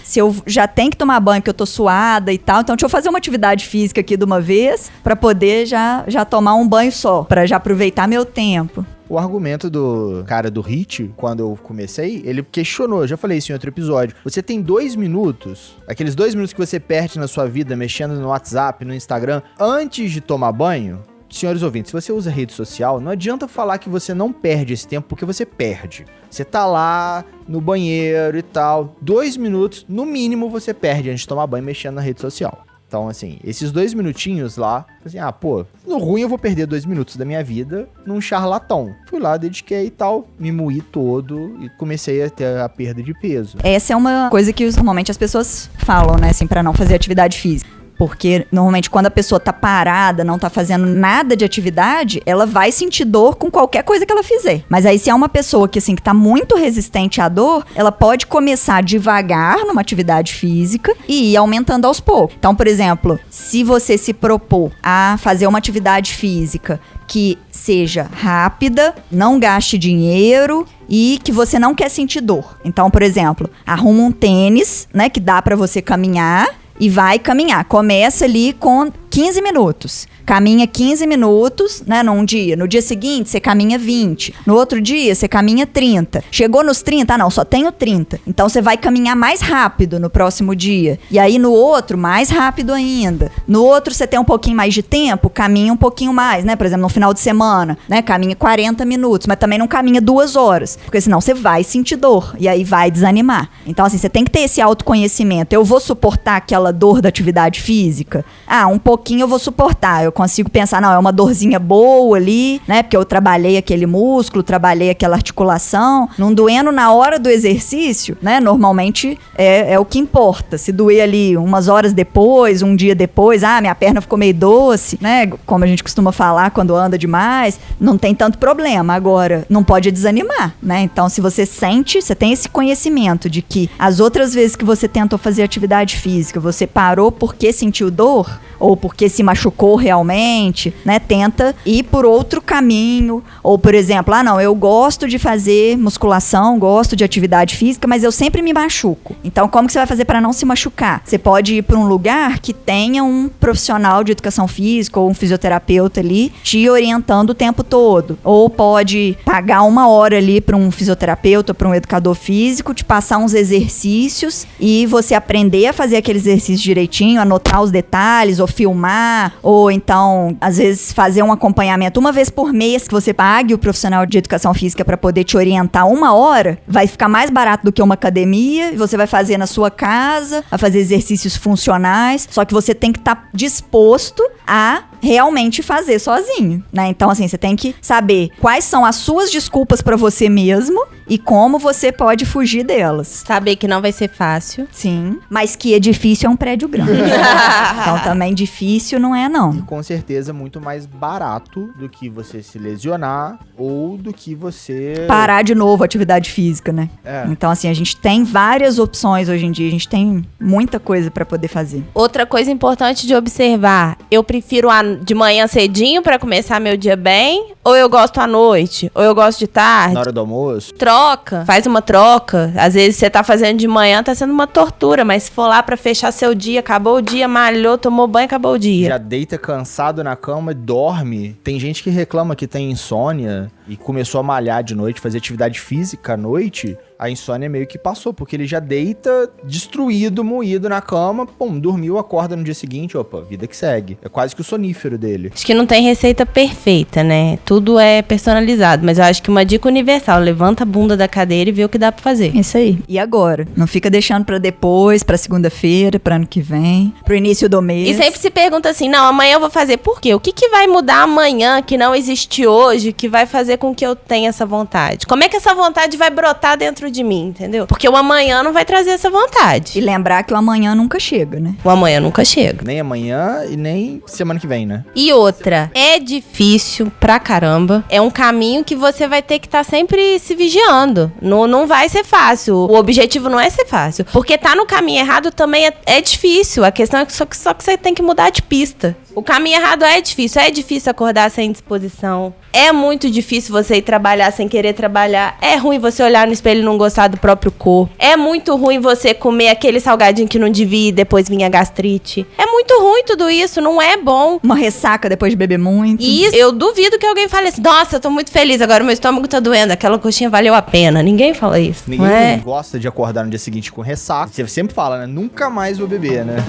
se eu já tenho que tomar banho porque eu tô suada e tal, então deixa eu fazer uma atividade física aqui de uma vez, para poder já tomar um banho só, para já aproveitar meu tempo. O argumento do cara do HIIT, quando eu comecei, ele questionou, eu já falei isso em outro episódio. Você tem 2 minutos, aqueles 2 minutos que você perde na sua vida mexendo no WhatsApp, no Instagram, antes de tomar banho. Senhores ouvintes, se você usa rede social, não adianta falar que você não perde esse tempo, porque você perde. Você tá lá no banheiro e tal, 2 minutos, no mínimo, você perde antes de tomar banho mexendo na rede social. Então, assim, esses 2 minutinhos lá, assim, no ruim eu vou perder 2 minutos da minha vida num charlatão. Fui lá, dediquei e tal, me moí todo e comecei a ter a perda de peso. Essa é uma coisa que normalmente as pessoas falam, né, assim, pra não fazer atividade física. Porque, normalmente, quando a pessoa tá parada, não tá fazendo nada de atividade, ela vai sentir dor com qualquer coisa que ela fizer. Mas aí, se é uma pessoa que, assim, que tá muito resistente à dor, ela pode começar devagar numa atividade física e ir aumentando aos poucos. Então, por exemplo, se você se propor a fazer uma atividade física que seja rápida, não gaste dinheiro e que você não quer sentir dor. Então, por exemplo, arruma um tênis, né, que dá pra você caminhar e vai caminhar. Começa ali com 15 minutos. Caminha 15 minutos, né, num dia. No dia seguinte, você caminha 20. No outro dia, você caminha 30. Chegou nos 30, não, só tenho 30. Então, você vai caminhar mais rápido no próximo dia. E aí, no outro, mais rápido ainda. No outro, você tem um pouquinho mais de tempo, caminha um pouquinho mais, né? Por exemplo, no final de semana, né, caminha 40 minutos, mas também não caminha 2 horas. Porque senão você vai sentir dor. E aí vai desanimar. Então, assim, você tem que ter esse autoconhecimento. Eu vou suportar aquela dor da atividade física? Um pouquinho eu vou suportar. Eu consigo pensar, não, é uma dorzinha boa ali, né? Porque eu trabalhei aquele músculo, trabalhei aquela articulação. Não doendo na hora do exercício, né? Normalmente é o que importa. Se doer ali umas horas depois, um dia depois, minha perna ficou meio doce, né? Como a gente costuma falar quando anda demais, não tem tanto problema. Agora, não pode desanimar, né? Então, se você sente, você tem esse conhecimento de que as outras vezes que você tentou fazer atividade física, você parou porque sentiu dor, ou porque se machucou realmente, né? Tenta ir por outro caminho. Ou, por exemplo, eu gosto de fazer musculação, gosto de atividade física, mas eu sempre me machuco. Então, como que você vai fazer para não se machucar? Você pode ir para um lugar que tenha um profissional de educação física ou um fisioterapeuta ali te orientando o tempo todo. Ou pode pagar 1 hora ali para um fisioterapeuta, para um educador físico, te passar uns exercícios e você aprender a fazer aqueles exercícios direitinho, anotar os detalhes, ou filmar, ou então, às vezes, fazer um acompanhamento 1 vez por mês, que você pague o profissional de educação física para poder te orientar 1 hora, vai ficar mais barato do que uma academia, e você vai fazer na sua casa, vai fazer exercícios funcionais, só que você tem que estar disposto a realmente fazer sozinho, né? Então, assim, você tem que saber quais são as suas desculpas para você mesmo e como você pode fugir delas. Saber que não vai ser fácil. Sim, mas que é difícil é um prédio grande. Então, também difícil não é, não. E com certeza muito mais barato do que você se lesionar ou do que você... parar de novo a atividade física, né? É. Então, assim, a gente tem várias opções hoje em dia, a gente tem muita coisa pra poder fazer. Outra coisa importante de observar, eu prefiro de manhã cedinho pra começar meu dia bem, ou eu gosto à noite, ou eu gosto de tarde. Na hora do almoço. Troca, faz uma troca. Às vezes você tá fazendo de manhã, tá sendo uma tortura, mas se for lá pra fechar seu dia, acabou o dia, malhou, tomou banho, acabou o dia. Já deita cansado na cama e dorme. Tem gente que reclama que tem insônia e começou a malhar de noite, fazer atividade física à noite. A insônia meio que passou, porque ele já deita destruído, moído na cama, dormiu, acorda no dia seguinte, opa, vida que segue. É quase que o sonífero dele. Acho que não tem receita perfeita, né? Tudo é personalizado, mas eu acho que uma dica universal, levanta a bunda da cadeira e vê o que dá pra fazer. Isso aí. E agora? Não fica deixando pra depois, pra segunda-feira, pra ano que vem, pro início do mês. E sempre se pergunta assim, não, amanhã eu vou fazer por quê? O que vai mudar amanhã que não existe hoje, que vai fazer com que eu tenha essa vontade? Como é que essa vontade vai brotar dentro de mim, entendeu? Porque o amanhã não vai trazer essa vontade. E lembrar que o amanhã nunca chega, né? O amanhã nunca chega. Nem amanhã e nem semana que vem, né? E outra, é difícil pra caramba. É um caminho que você vai ter que estar sempre se vigiando. Não vai ser fácil. O objetivo não é ser fácil. Porque tá no caminho errado também é difícil. A questão é que só que você tem que mudar de pista. O caminho errado é difícil. É difícil acordar sem disposição. É muito difícil você ir trabalhar sem querer trabalhar. É ruim você olhar no espelho e não gostar do próprio corpo. É muito ruim você comer aquele salgadinho que não devia e depois vinha gastrite. É muito ruim tudo isso, não é bom. Uma ressaca depois de beber muito. E isso, eu duvido que alguém fale assim, nossa, eu tô muito feliz, agora meu estômago tá doendo, aquela coxinha valeu a pena. Ninguém fala isso. Ninguém gosta de acordar no dia seguinte com ressaca. Você sempre fala, né? Nunca mais vou beber, né?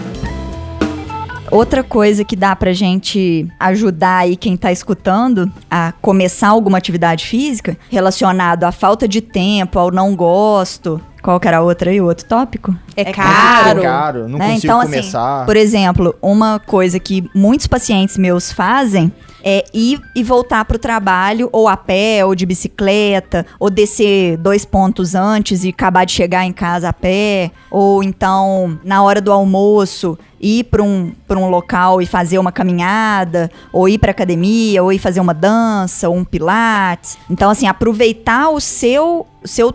Outra coisa que dá pra gente ajudar aí quem tá escutando a começar alguma atividade física, relacionado à falta de tempo, ao não gosto. Qual que era a outra aí, o outro tópico? É caro. É caro, não consigo então, começar. Assim, por exemplo, uma coisa que muitos pacientes meus fazem é ir e voltar pro trabalho, ou a pé, ou de bicicleta, ou descer 2 pontos antes e acabar de chegar em casa a pé, ou então, na hora do almoço, ir para um local e fazer uma caminhada, ou ir para academia, ou ir fazer uma dança, ou um pilates. Então, assim, aproveitar o seu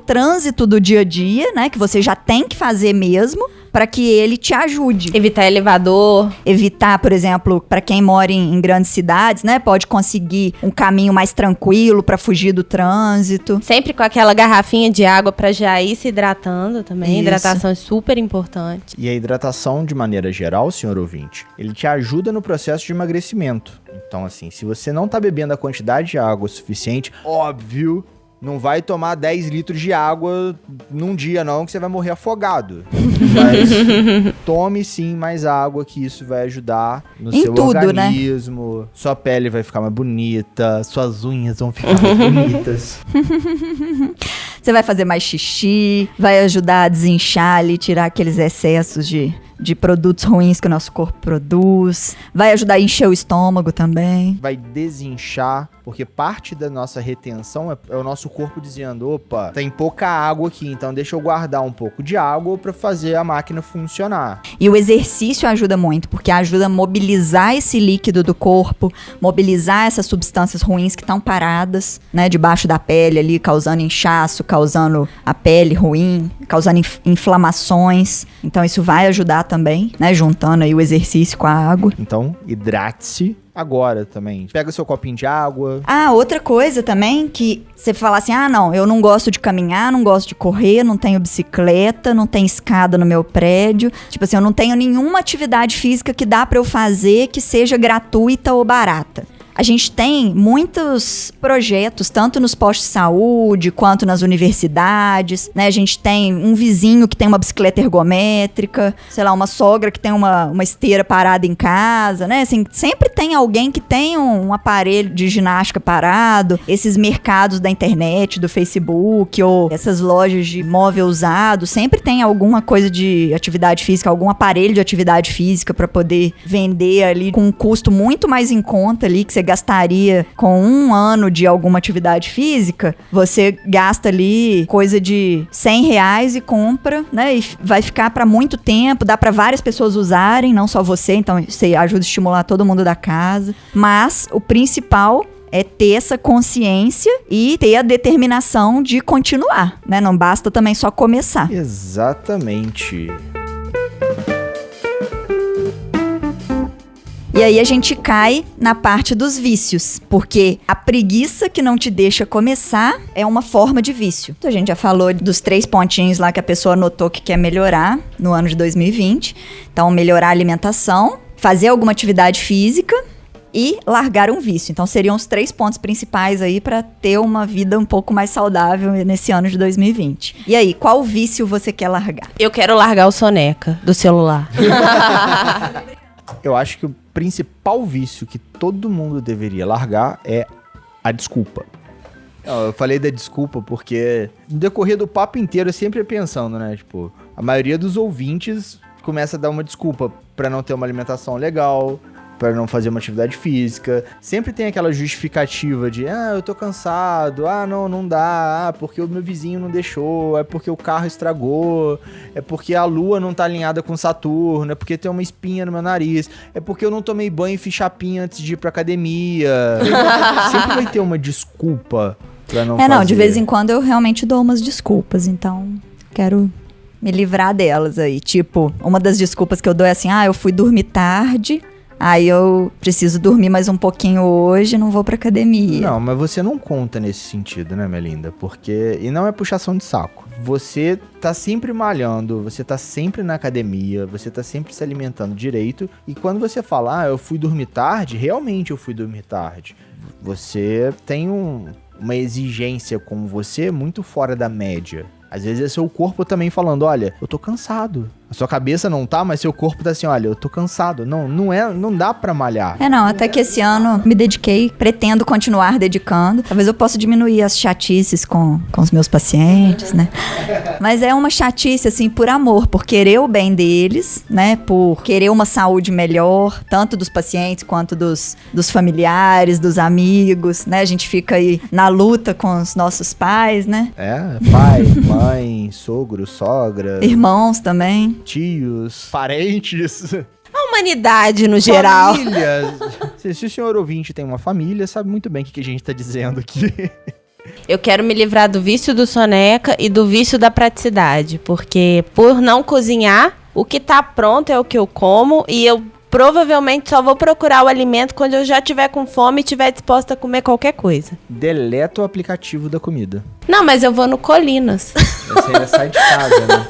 trânsito do dia a dia, né, que você já tem que fazer mesmo, para que ele te ajude. Evitar elevador. Evitar, por exemplo, para quem mora em grandes cidades, né, pode conseguir um caminho mais tranquilo para fugir do trânsito. Sempre com aquela garrafinha de água para já ir se hidratando também. Isso. Hidratação é super importante. E a hidratação, de maneira geral, senhor ouvinte, ele te ajuda no processo de emagrecimento. Então, assim, se você não tá bebendo a quantidade de água suficiente, óbvio, não vai tomar 10 litros de água num dia, não, que você vai morrer afogado. Mas tome sim mais água, que isso vai ajudar no seu organismo. Né? Sua pele vai ficar mais bonita, suas unhas vão ficar mais bonitas. Você vai fazer mais xixi, vai ajudar a desinchar ali, tirar aqueles excessos de produtos ruins que o nosso corpo produz. Vai ajudar a encher o estômago também. Vai desinchar, porque parte da nossa retenção é o nosso corpo dizendo, opa, tem pouca água aqui, então deixa eu guardar um pouco de água para fazer a máquina funcionar. E o exercício ajuda muito, porque ajuda a mobilizar esse líquido do corpo, mobilizar essas substâncias ruins que estão paradas, né, debaixo da pele ali, causando inchaço, causando a pele ruim, causando inflamações. Então isso vai ajudar também, né, juntando aí o exercício com a água. Então, hidrate-se agora também. Pega seu copinho de água. Ah, outra coisa também, que você fala assim, não, eu não gosto de caminhar, não gosto de correr, não tenho bicicleta, não tem escada no meu prédio. Tipo assim, eu não tenho nenhuma atividade física que dá pra eu fazer que seja gratuita ou barata. A gente tem muitos projetos, tanto nos postos de saúde, quanto nas universidades, né? A gente tem um vizinho que tem uma bicicleta ergométrica, sei lá, uma sogra que tem uma esteira parada em casa, né? Assim, sempre tem alguém que tem um aparelho de ginástica parado. Esses mercados da internet, do Facebook, ou essas lojas de móvel usado, sempre tem alguma coisa de atividade física, algum aparelho de atividade física para poder vender ali com um custo muito mais em conta ali, que você gastaria com 1 ano de alguma atividade física, você gasta ali coisa de R$100 e compra, né? E vai ficar para muito tempo, dá para várias pessoas usarem, não só você, então você ajuda a estimular todo mundo da casa. Mas o principal é ter essa consciência e ter a determinação de continuar, né? Não basta também só começar. Exatamente. E aí a gente cai na parte dos vícios, porque a preguiça que não te deixa começar é uma forma de vício. Então a gente já falou dos 3 pontinhos lá que a pessoa anotou que quer melhorar no ano de 2020. Então melhorar a alimentação, fazer alguma atividade física e largar um vício. Então seriam os 3 pontos principais aí para ter uma vida um pouco mais saudável nesse ano de 2020. E aí, qual vício você quer largar? Eu quero largar o soneca do celular. Eu acho que o principal vício que todo mundo deveria largar é a desculpa. Eu falei da desculpa porque no decorrer do papo inteiro eu sempre ia pensando, né? Tipo, a maioria dos ouvintes começa a dar uma desculpa pra não ter uma alimentação legal, pra não fazer uma atividade física. Sempre tem aquela justificativa de, eu tô cansado, não dá, porque o meu vizinho não deixou, é porque o carro estragou, é porque a lua não tá alinhada com Saturno, é porque tem uma espinha no meu nariz, é porque eu não tomei banho e fiz chapinha antes de ir pra academia. Sempre vai ter uma desculpa pra não fazer. Não, de vez em quando eu realmente dou umas desculpas, então quero me livrar delas aí. Tipo, uma das desculpas que eu dou é assim, eu fui dormir tarde, aí eu preciso dormir mais um pouquinho hoje, não vou pra academia. Não, mas você não conta nesse sentido, né, minha linda? Porque... E não é puxação de saco. Você tá sempre malhando, você tá sempre na academia, você tá sempre se alimentando direito. E quando você fala, eu fui dormir tarde, realmente eu fui dormir tarde. Você tem uma exigência com você muito fora da média. Às vezes é seu corpo também falando, olha, eu tô cansado, A sua cabeça não tá, mas seu corpo tá assim, olha, eu tô cansado. Não dá pra malhar. Não, até que esse ano me dediquei, pretendo continuar dedicando. Talvez eu possa diminuir as chatices com os meus pacientes, né? Mas é uma chatice, assim, por amor, por querer o bem deles, né? Por querer uma saúde melhor, tanto dos pacientes quanto dos familiares, dos amigos, né? A gente fica aí na luta com os nossos pais, né? Pai, mãe, sogro, sogra. Irmãos também. Tios, parentes. A humanidade no geral. Família. Se o senhor ouvinte tem uma família, sabe muito bem o que a gente tá dizendo aqui. Eu quero me livrar do vício do soneca e do vício da praticidade, porque por não cozinhar, o que tá pronto é o que eu como e eu provavelmente só vou procurar o alimento quando eu já tiver com fome e estiver disposta a comer qualquer coisa. Deleta o aplicativo da comida. Não, mas eu vou no Colinas. Você ainda sai de casa, né?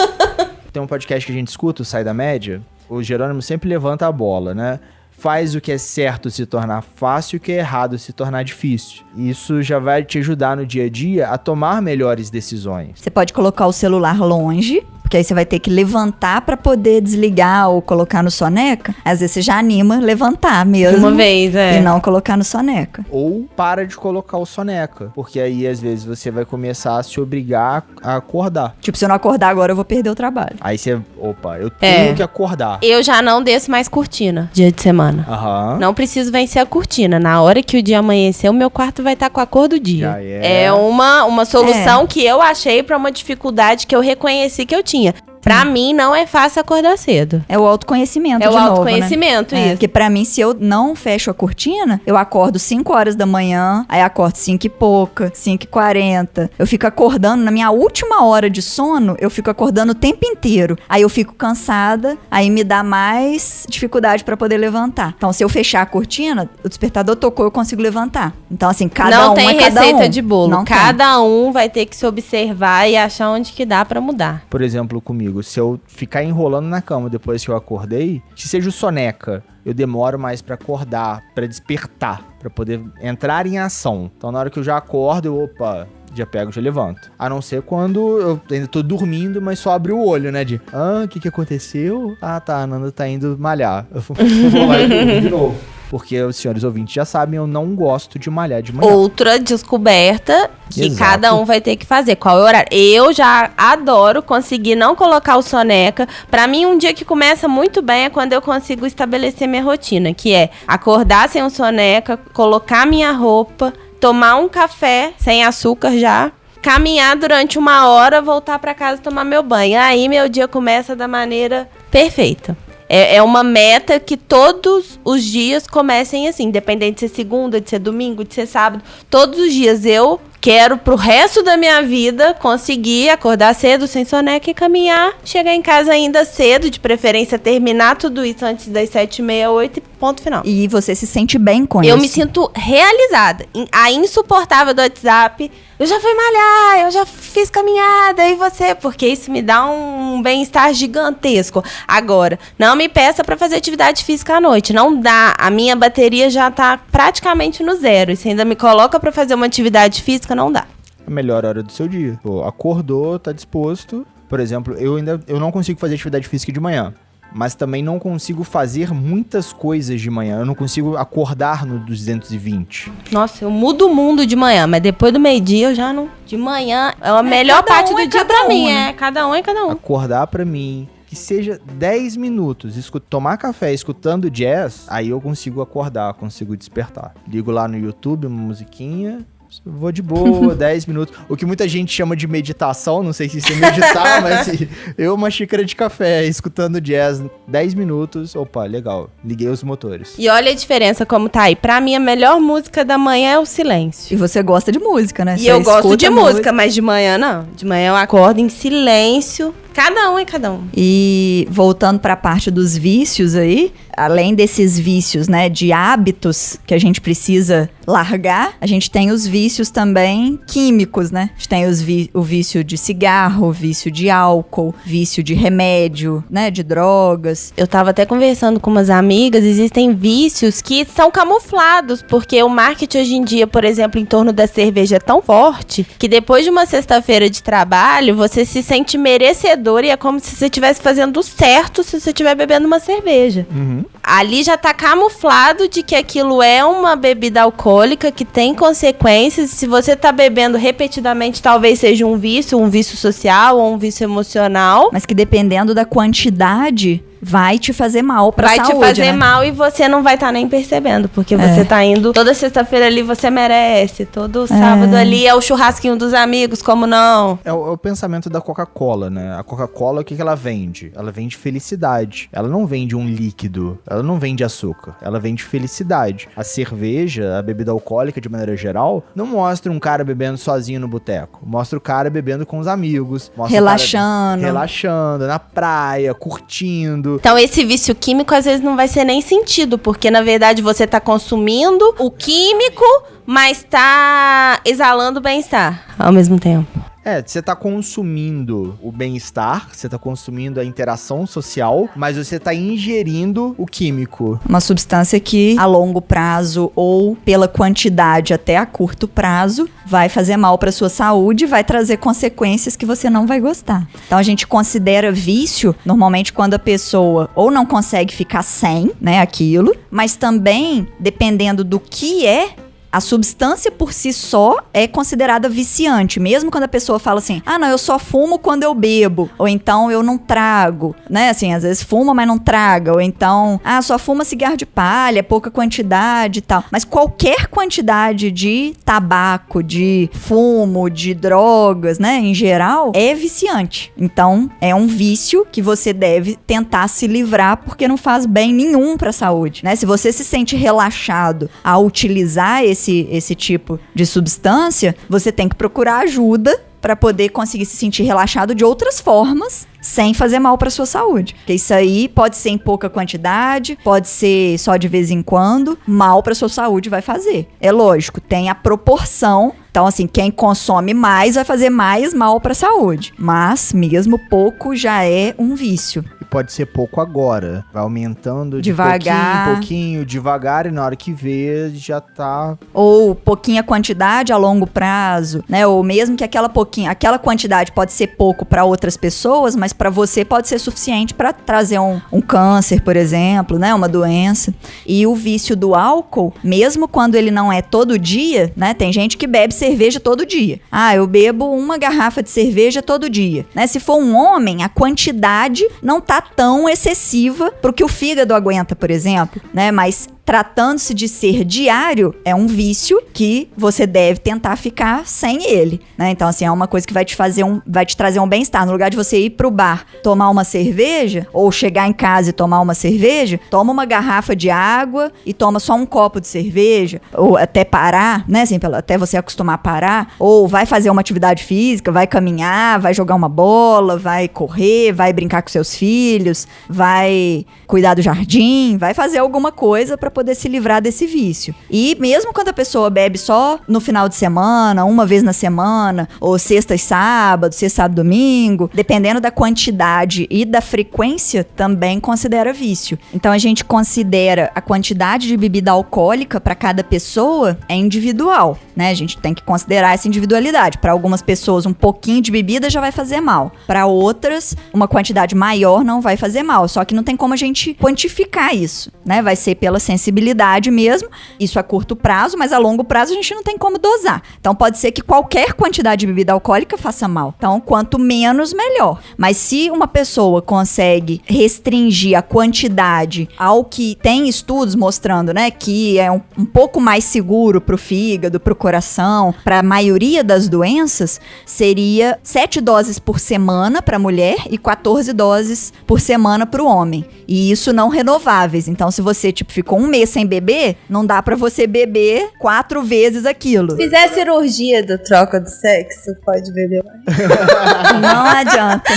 Tem um podcast que a gente escuta, o Sai da Média. O Jerônimo sempre levanta a bola, né? Faz o que é certo se tornar fácil e o que é errado se tornar difícil. Isso já vai te ajudar no dia a dia a tomar melhores decisões. Você pode colocar o celular longe, porque aí você vai ter que levantar pra poder desligar ou colocar no soneca. Às vezes você já anima levantar mesmo. Uma vez, E não colocar no soneca. Ou para de colocar o soneca, porque aí às vezes você vai começar a se obrigar a acordar. Tipo, se eu não acordar agora, eu vou perder o trabalho. Aí você, eu tenho que acordar. Eu já não desço mais cortina dia de semana. Aham. Não preciso vencer a cortina. Na hora que o dia amanhecer, o meu quarto vai estar com a cor do dia. Já é. É uma solução que eu achei pra uma dificuldade que eu reconheci que eu tinha. Pra mim, não é fácil acordar cedo. É o autoconhecimento, É de o novo, autoconhecimento, né? isso. Porque pra mim, se eu não fecho a cortina, eu acordo 5 horas da manhã, aí acordo 5 e pouca, 5h40. Eu fico acordando, na minha última hora de sono, eu fico acordando o tempo inteiro. Aí eu fico cansada, aí me dá mais dificuldade pra poder levantar. Então, se eu fechar a cortina, o despertador tocou, eu consigo levantar. Então, assim, cada não um tem é cada receita um. de bolo. Não Cada um vai ter que se observar e achar onde que dá pra mudar. Por exemplo, comigo, se eu ficar enrolando na cama depois que eu acordei, que seja o soneca, eu demoro mais pra acordar, pra despertar, pra poder entrar em ação. Então na hora que eu já acordo, já pego, já levanto. A não ser quando eu ainda tô dormindo, mas só abre o olho, né? O que aconteceu? Ah, tá, a Nanda tá indo malhar. Eu vou lá e durmo de novo. Porque os senhores ouvintes já sabem, eu não gosto de malhar de manhã. Outra descoberta que Exato. cada um vai ter que fazer. Qual é o horário? Eu já adoro conseguir não colocar o soneca. Pra mim, um dia que começa muito bem é quando eu consigo estabelecer minha rotina, que é acordar sem o soneca, colocar minha roupa, tomar um café sem açúcar já, caminhar durante 1 hora, voltar pra casa tomar meu banho. Aí meu dia começa da maneira perfeita. É uma meta que todos os dias comecem assim, independente de ser segunda, de ser domingo, de ser sábado. Todos os dias eu quero pro resto da minha vida conseguir acordar cedo, sem soneca e caminhar, chegar em casa ainda cedo, de preferência terminar tudo isso antes das 7h30, 8h, ponto final. E você se sente bem com isso. Eu me sinto realizada. A insuportável do WhatsApp, eu já fui malhar, eu já fiz caminhada, e você? Porque isso me dá um bem-estar gigantesco. Agora, não me peça pra fazer atividade física à noite. Não dá. A minha bateria já tá praticamente no zero. E se ainda me coloca pra fazer uma atividade física, não dá. A melhor hora do seu dia. Acordou, tá disposto. Por exemplo, eu não consigo fazer atividade física de manhã. Mas também não consigo fazer muitas coisas de manhã. Eu não consigo acordar no 220. Nossa, eu mudo o mundo de manhã, mas depois do meio-dia eu já não... De manhã é a melhor parte do dia pra mim, né? Cada um é cada um. Acordar pra mim, que seja 10 minutos, tomar café escutando jazz, aí eu consigo acordar, consigo despertar. Ligo lá no YouTube, uma musiquinha... Vou de boa, 10 minutos. O que muita gente chama de meditação, não sei se isso é meditar, mas assim, uma xícara de café, escutando jazz, 10 minutos, opa, legal, liguei os motores. E olha a diferença como tá aí. Pra mim, a melhor música da manhã é o silêncio. E você gosta de música, né? E eu gosto de música, mas de manhã não. De manhã eu acordo em silêncio. Cada um é cada um. E voltando pra parte dos vícios aí, além desses vícios, né, de hábitos que a gente precisa largar, a gente tem os vícios também químicos, né? A gente tem o vício de cigarro, vício de álcool, vício de remédio, né, de drogas. Eu tava até conversando com umas amigas, existem vícios que são camuflados, porque o marketing hoje em dia, por exemplo, em torno da cerveja é tão forte, que depois de uma sexta-feira de trabalho, você se sente merecedor bebedor e é como se você estivesse fazendo o certo se você estiver bebendo uma cerveja. Ali já tá camuflado de que aquilo é uma bebida alcoólica que tem consequências. Se você tá bebendo repetidamente, talvez seja um vício social ou um vício emocional. Mas que dependendo da quantidade, vai te fazer mal pra saúde, vai te fazer mal e você não vai estar nem percebendo, porque você tá indo toda sexta-feira ali, você merece, todo sábado ali é o churrasquinho dos amigos, como não? É o pensamento da Coca-Cola, né? A Coca-Cola, o que ela vende? Ela vende felicidade. Ela não vende um líquido, ela não vende açúcar, ela vende felicidade. A cerveja, a bebida alcoólica de maneira geral, não mostra um cara bebendo sozinho no boteco, mostra o cara bebendo com os amigos, mostra relaxando na praia, curtindo. Então esse vício químico às vezes não vai ser nem sentido, porque na verdade você tá consumindo o químico, mas tá exalando o bem-estar ao mesmo tempo. Você tá consumindo o bem-estar, você tá consumindo a interação social, mas você tá ingerindo o químico. Uma substância que a longo prazo ou pela quantidade até a curto prazo vai fazer mal para sua saúde, vai trazer consequências que você não vai gostar. Então a gente considera vício normalmente quando a pessoa ou não consegue ficar sem, né, aquilo, mas também dependendo do que a substância por si só é considerada viciante, mesmo quando a pessoa fala assim, não, eu só fumo quando eu bebo, ou então eu não trago, né, assim, às vezes fuma, mas não traga, ou então, só fuma cigarro de palha, pouca quantidade e tal, mas qualquer quantidade de tabaco, de fumo, de drogas, né, em geral, é viciante. Então, é um vício que você deve tentar se livrar, porque não faz bem nenhum pra saúde, né, se você se sente relaxado a utilizar esse tipo de substância, você tem que procurar ajuda para poder conseguir se sentir relaxado de outras formas, sem fazer mal para sua saúde. Porque isso aí pode ser em pouca quantidade, pode ser só de vez em quando, mal para sua saúde vai fazer. É lógico, tem a proporção. Então, assim, quem consome mais vai fazer mais mal para a saúde. Mas, mesmo pouco, já é um vício. E pode ser pouco agora. Vai aumentando devagar, de pouquinho, devagar, e na hora que vê, já tá... Ou pouquinha quantidade a longo prazo, né? Ou mesmo que aquela quantidade pode ser pouco para outras pessoas, mas para você pode ser suficiente para trazer um câncer, por exemplo, né? Uma doença. E o vício do álcool, mesmo quando ele não é todo dia, né? Tem gente que bebe cerveja todo dia. Eu bebo uma garrafa de cerveja todo dia, né? Se for um homem, a quantidade não tá tão excessiva pro que o fígado aguenta, por exemplo, né? Mas tratando-se de ser diário, é um vício que você deve tentar ficar sem ele, né? Então, assim, é uma coisa que vai te trazer um bem-estar. No lugar de você ir pro bar tomar uma cerveja, ou chegar em casa e tomar uma cerveja, toma uma garrafa de água e toma só um copo de cerveja, ou até parar, né? Assim, até você acostumar a parar, ou vai fazer uma atividade física, vai caminhar, vai jogar uma bola, vai correr, vai brincar com seus filhos, vai cuidar do jardim, vai fazer alguma coisa para poder se livrar desse vício. E mesmo quando a pessoa bebe só no final de semana, uma vez na semana, ou sexta e sábado, domingo, dependendo da quantidade e da frequência, também considera vício. Então a gente considera a quantidade de bebida alcoólica para cada pessoa é individual, né? A gente tem que considerar essa individualidade. Para algumas pessoas, um pouquinho de bebida já vai fazer mal. Para outras, uma quantidade maior não vai fazer mal. Só que não tem como a gente quantificar isso, né? Vai ser pela sensibilidade mesmo, isso a curto prazo, mas a longo prazo a gente não tem como dosar. Então pode ser que qualquer quantidade de bebida alcoólica faça mal. Então, quanto menos, melhor. Mas se uma pessoa consegue restringir a quantidade ao que tem estudos mostrando, né, que é um pouco mais seguro pro fígado, pro coração, para a maioria das doenças, seria 7 doses por semana para mulher e 14 doses por semana pro homem. E isso não renováveis. Então, se você, ficou um mês sem beber, não dá pra você beber 4 vezes aquilo. Se fizer cirurgia do troca do sexo, pode beber mais. Não adianta.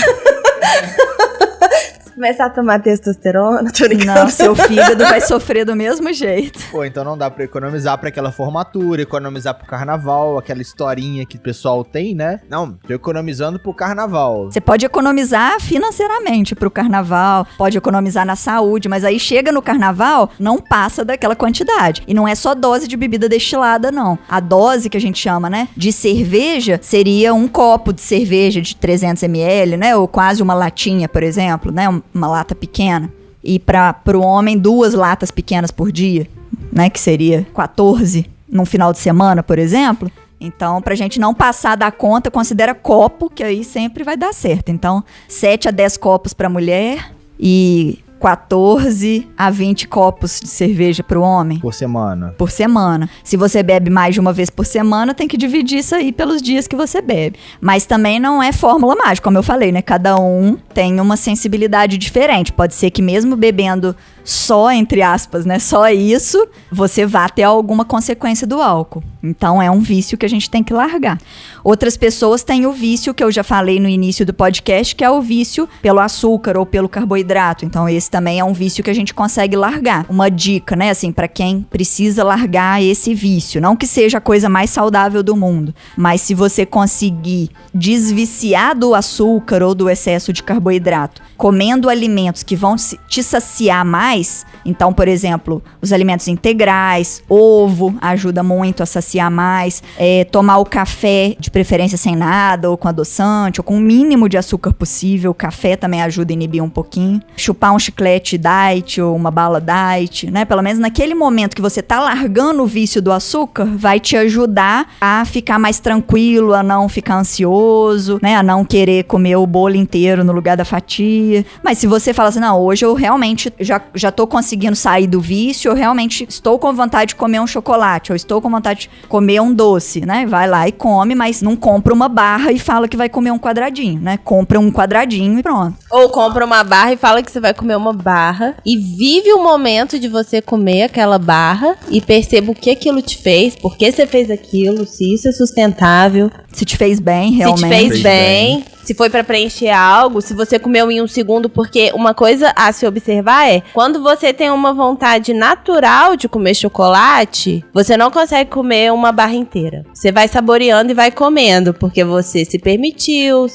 começar a tomar testosterona, tô brincando. Não, seu fígado vai sofrer do mesmo jeito. Pô, então não dá pra economizar pra aquela formatura, economizar pro carnaval, aquela historinha que o pessoal tem, né? Não, tô economizando pro carnaval. Você pode economizar financeiramente pro carnaval, pode economizar na saúde, mas aí chega no carnaval, não passa daquela quantidade. E não é só dose de bebida destilada, não. A dose que a gente chama, né, de cerveja, seria um copo de cerveja de 300 ml, né, ou quase uma latinha, por exemplo, né, uma lata pequena. E pro homem, 2 latas pequenas por dia, né, que seria 14 num final de semana, por exemplo. Então, pra gente não passar da conta, considera copo, que aí sempre vai dar certo. Então, 7 a 10 copos pra mulher e 14 a 20 copos de cerveja pro homem. Por semana. Por semana. Se você bebe mais de uma vez por semana, tem que dividir isso aí pelos dias que você bebe. Mas também não é fórmula mágica, como eu falei, né? Cada um tem uma sensibilidade diferente. Pode ser que mesmo bebendo só, entre aspas, né? Só isso, você vá ter alguma consequência do álcool. Então, é um vício que a gente tem que largar. Outras pessoas têm o vício que eu já falei no início do podcast, que é o vício pelo açúcar ou pelo carboidrato. Então, esse também é um vício que a gente consegue largar. Uma dica, né, assim, pra quem precisa largar esse vício. Não que seja a coisa mais saudável do mundo, mas se você conseguir desviciar do açúcar ou do excesso de carboidrato, comendo alimentos que vão te saciar mais, então, por exemplo, os alimentos integrais, ovo ajuda muito a saciar mais, tomar o café, de preferência sem nada, ou com adoçante, ou com o mínimo de açúcar possível, o café também ajuda a inibir um pouquinho, chupar um chiclete diet ou uma bala diet, né, pelo menos naquele momento que você tá largando o vício do açúcar, vai te ajudar a ficar mais tranquilo, a não ficar ansioso, né, a não querer comer o bolo inteiro no lugar da fatia. Mas se você fala assim, não, hoje eu realmente já tô conseguindo sair do vício, eu realmente estou com vontade de comer um chocolate, ou estou com vontade de comer um doce, né? Vai lá e come, mas não compra uma barra e fala que vai comer um quadradinho, né? Compra um quadradinho e pronto. Ou compra uma barra e fala que você vai comer uma barra e vive o momento de você comer aquela barra e perceba o que aquilo te fez, por que você fez aquilo, se isso é sustentável. Se te fez bem, realmente. Se te fez bem. Se foi pra preencher algo, se você comeu em um segundo, porque uma coisa a se observar é, quando você tem uma vontade natural de comer chocolate, você não consegue comer uma barra inteira. Você vai saboreando e vai comendo, porque você se permitiu,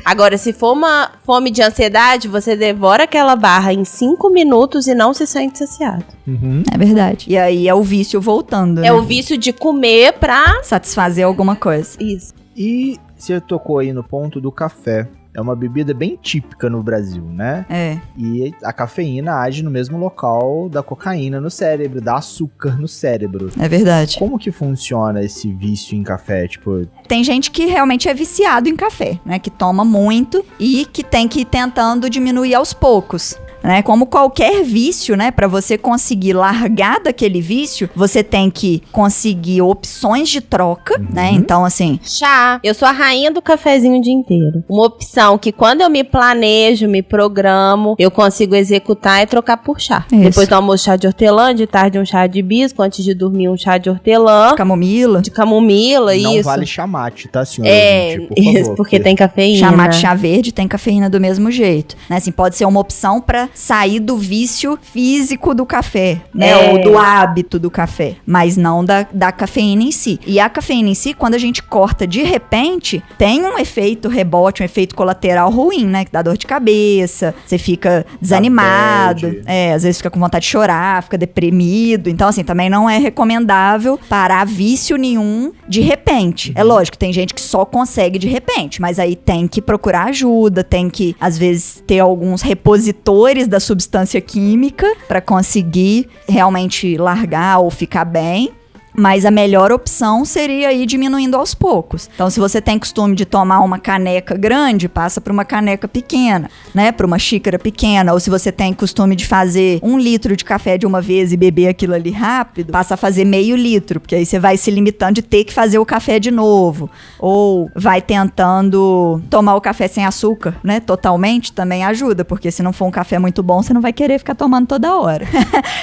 Agora, se for uma fome de ansiedade, você devora aquela barra em 5 minutos e não se sente saciado. Uhum. É verdade. E aí é o vício voltando, né? É o vício de comer pra satisfazer alguma coisa. Isso. E você tocou aí no ponto do café. É uma bebida bem típica no Brasil, né? É. E a cafeína age no mesmo local da cocaína no cérebro, dá açúcar no cérebro. É verdade. Como que funciona esse vício em café? Tipo, tem gente que realmente é viciado em café, né? Que toma muito e que tem que ir tentando diminuir aos poucos. Né? Como qualquer vício, né? Para você conseguir largar daquele vício, você tem que conseguir opções de troca, né? Então, assim... chá. Eu sou a rainha do cafezinho o dia inteiro. Uma opção que quando eu me planejo, me programo, eu consigo executar é trocar por chá. Isso. Depois do almoço, chá de hortelã, de tarde um chá de hibisco, antes de dormir um chá de hortelã. Camomila. De camomila, não isso. Não vale chamate, tá, senhora? Ouvinte, por favor, isso, porque tem cafeína. Chamate, chá verde, tem cafeína do mesmo jeito. Né? Assim, pode ser uma opção pra sair do vício físico do café, né? Ou do hábito do café, mas não da cafeína em si. E a cafeína em si, quando a gente corta de repente, tem um efeito rebote, um efeito colateral ruim, né? Que dá dor de cabeça, você fica desanimado, às vezes fica com vontade de chorar, fica deprimido. Então, assim, também não é recomendável parar vício nenhum de repente. É lógico, tem gente que só consegue de repente, mas aí tem que procurar ajuda, tem que, às vezes, ter alguns repositores da substância química para conseguir realmente largar ou ficar bem. Mas a melhor opção seria ir diminuindo aos poucos. Então, se você tem costume de tomar uma caneca grande, passa para uma caneca pequena, né? Para uma xícara pequena. Ou se você tem costume de fazer 1 litro de café de uma vez e beber aquilo ali rápido, passa a fazer meio litro, porque aí você vai se limitando de ter que fazer o café de novo. Ou vai tentando tomar o café sem açúcar, né? Totalmente também ajuda, porque se não for um café muito bom, você não vai querer ficar tomando toda hora.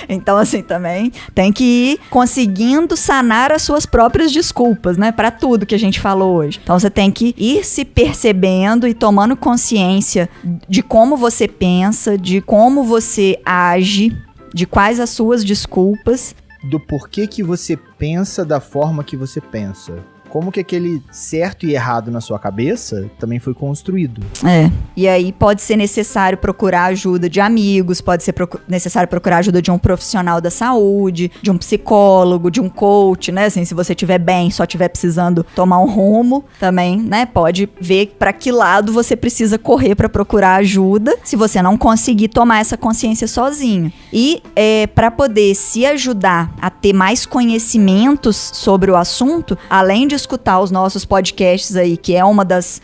Então, assim, também tem que ir conseguindo sanar as suas próprias desculpas, né? Pra tudo que a gente falou hoje. Então você tem que ir se percebendo e tomando consciência de como você pensa, de como você age, de quais as suas desculpas. Do porquê que você pensa da forma que você pensa. Como que aquele certo e errado na sua cabeça também foi construído. E aí pode ser necessário procurar ajuda de amigos, pode ser necessário procurar ajuda de um profissional da saúde, de um psicólogo, de um coach, né? Assim, se você estiver bem, só estiver precisando tomar um rumo, também, né? Pode ver para que lado você precisa correr para procurar ajuda, se você não conseguir tomar essa consciência sozinho. E para poder se ajudar a ter mais conhecimentos sobre o assunto, além de escutar os nossos podcasts aí, que é uma das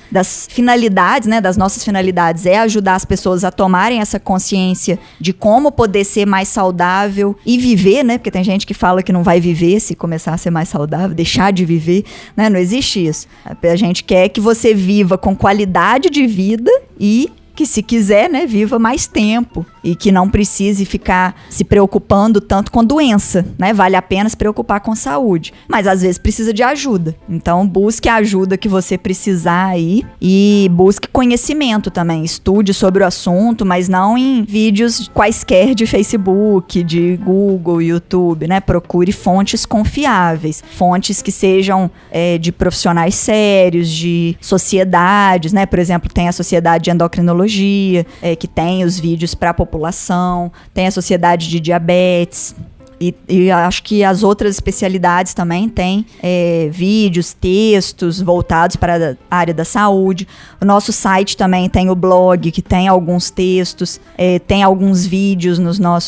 finalidades, né, das nossas finalidades, é ajudar as pessoas a tomarem essa consciência de como poder ser mais saudável e viver, né, porque tem gente que fala que não vai viver se começar a ser mais saudável, deixar de viver, né, não existe isso. A gente quer que você viva com qualidade de vida e que, se quiser, né, viva mais tempo e que não precise ficar se preocupando tanto com doença, né? Vale a pena se preocupar com saúde, mas às vezes precisa de ajuda. Então busque a ajuda que você precisar aí e busque conhecimento também. Estude sobre o assunto, mas não em vídeos quaisquer de Facebook, de Google, YouTube, né? Procure fontes confiáveis, fontes que sejam de profissionais sérios, de sociedades, né? Por exemplo, tem a Sociedade de Endocrinologia, que tem os vídeos para a população, tem a Sociedade de Diabetes, e acho que as outras especialidades também têm vídeos, textos voltados para a área da saúde. O nosso site também tem o blog, que tem alguns textos, tem alguns vídeos no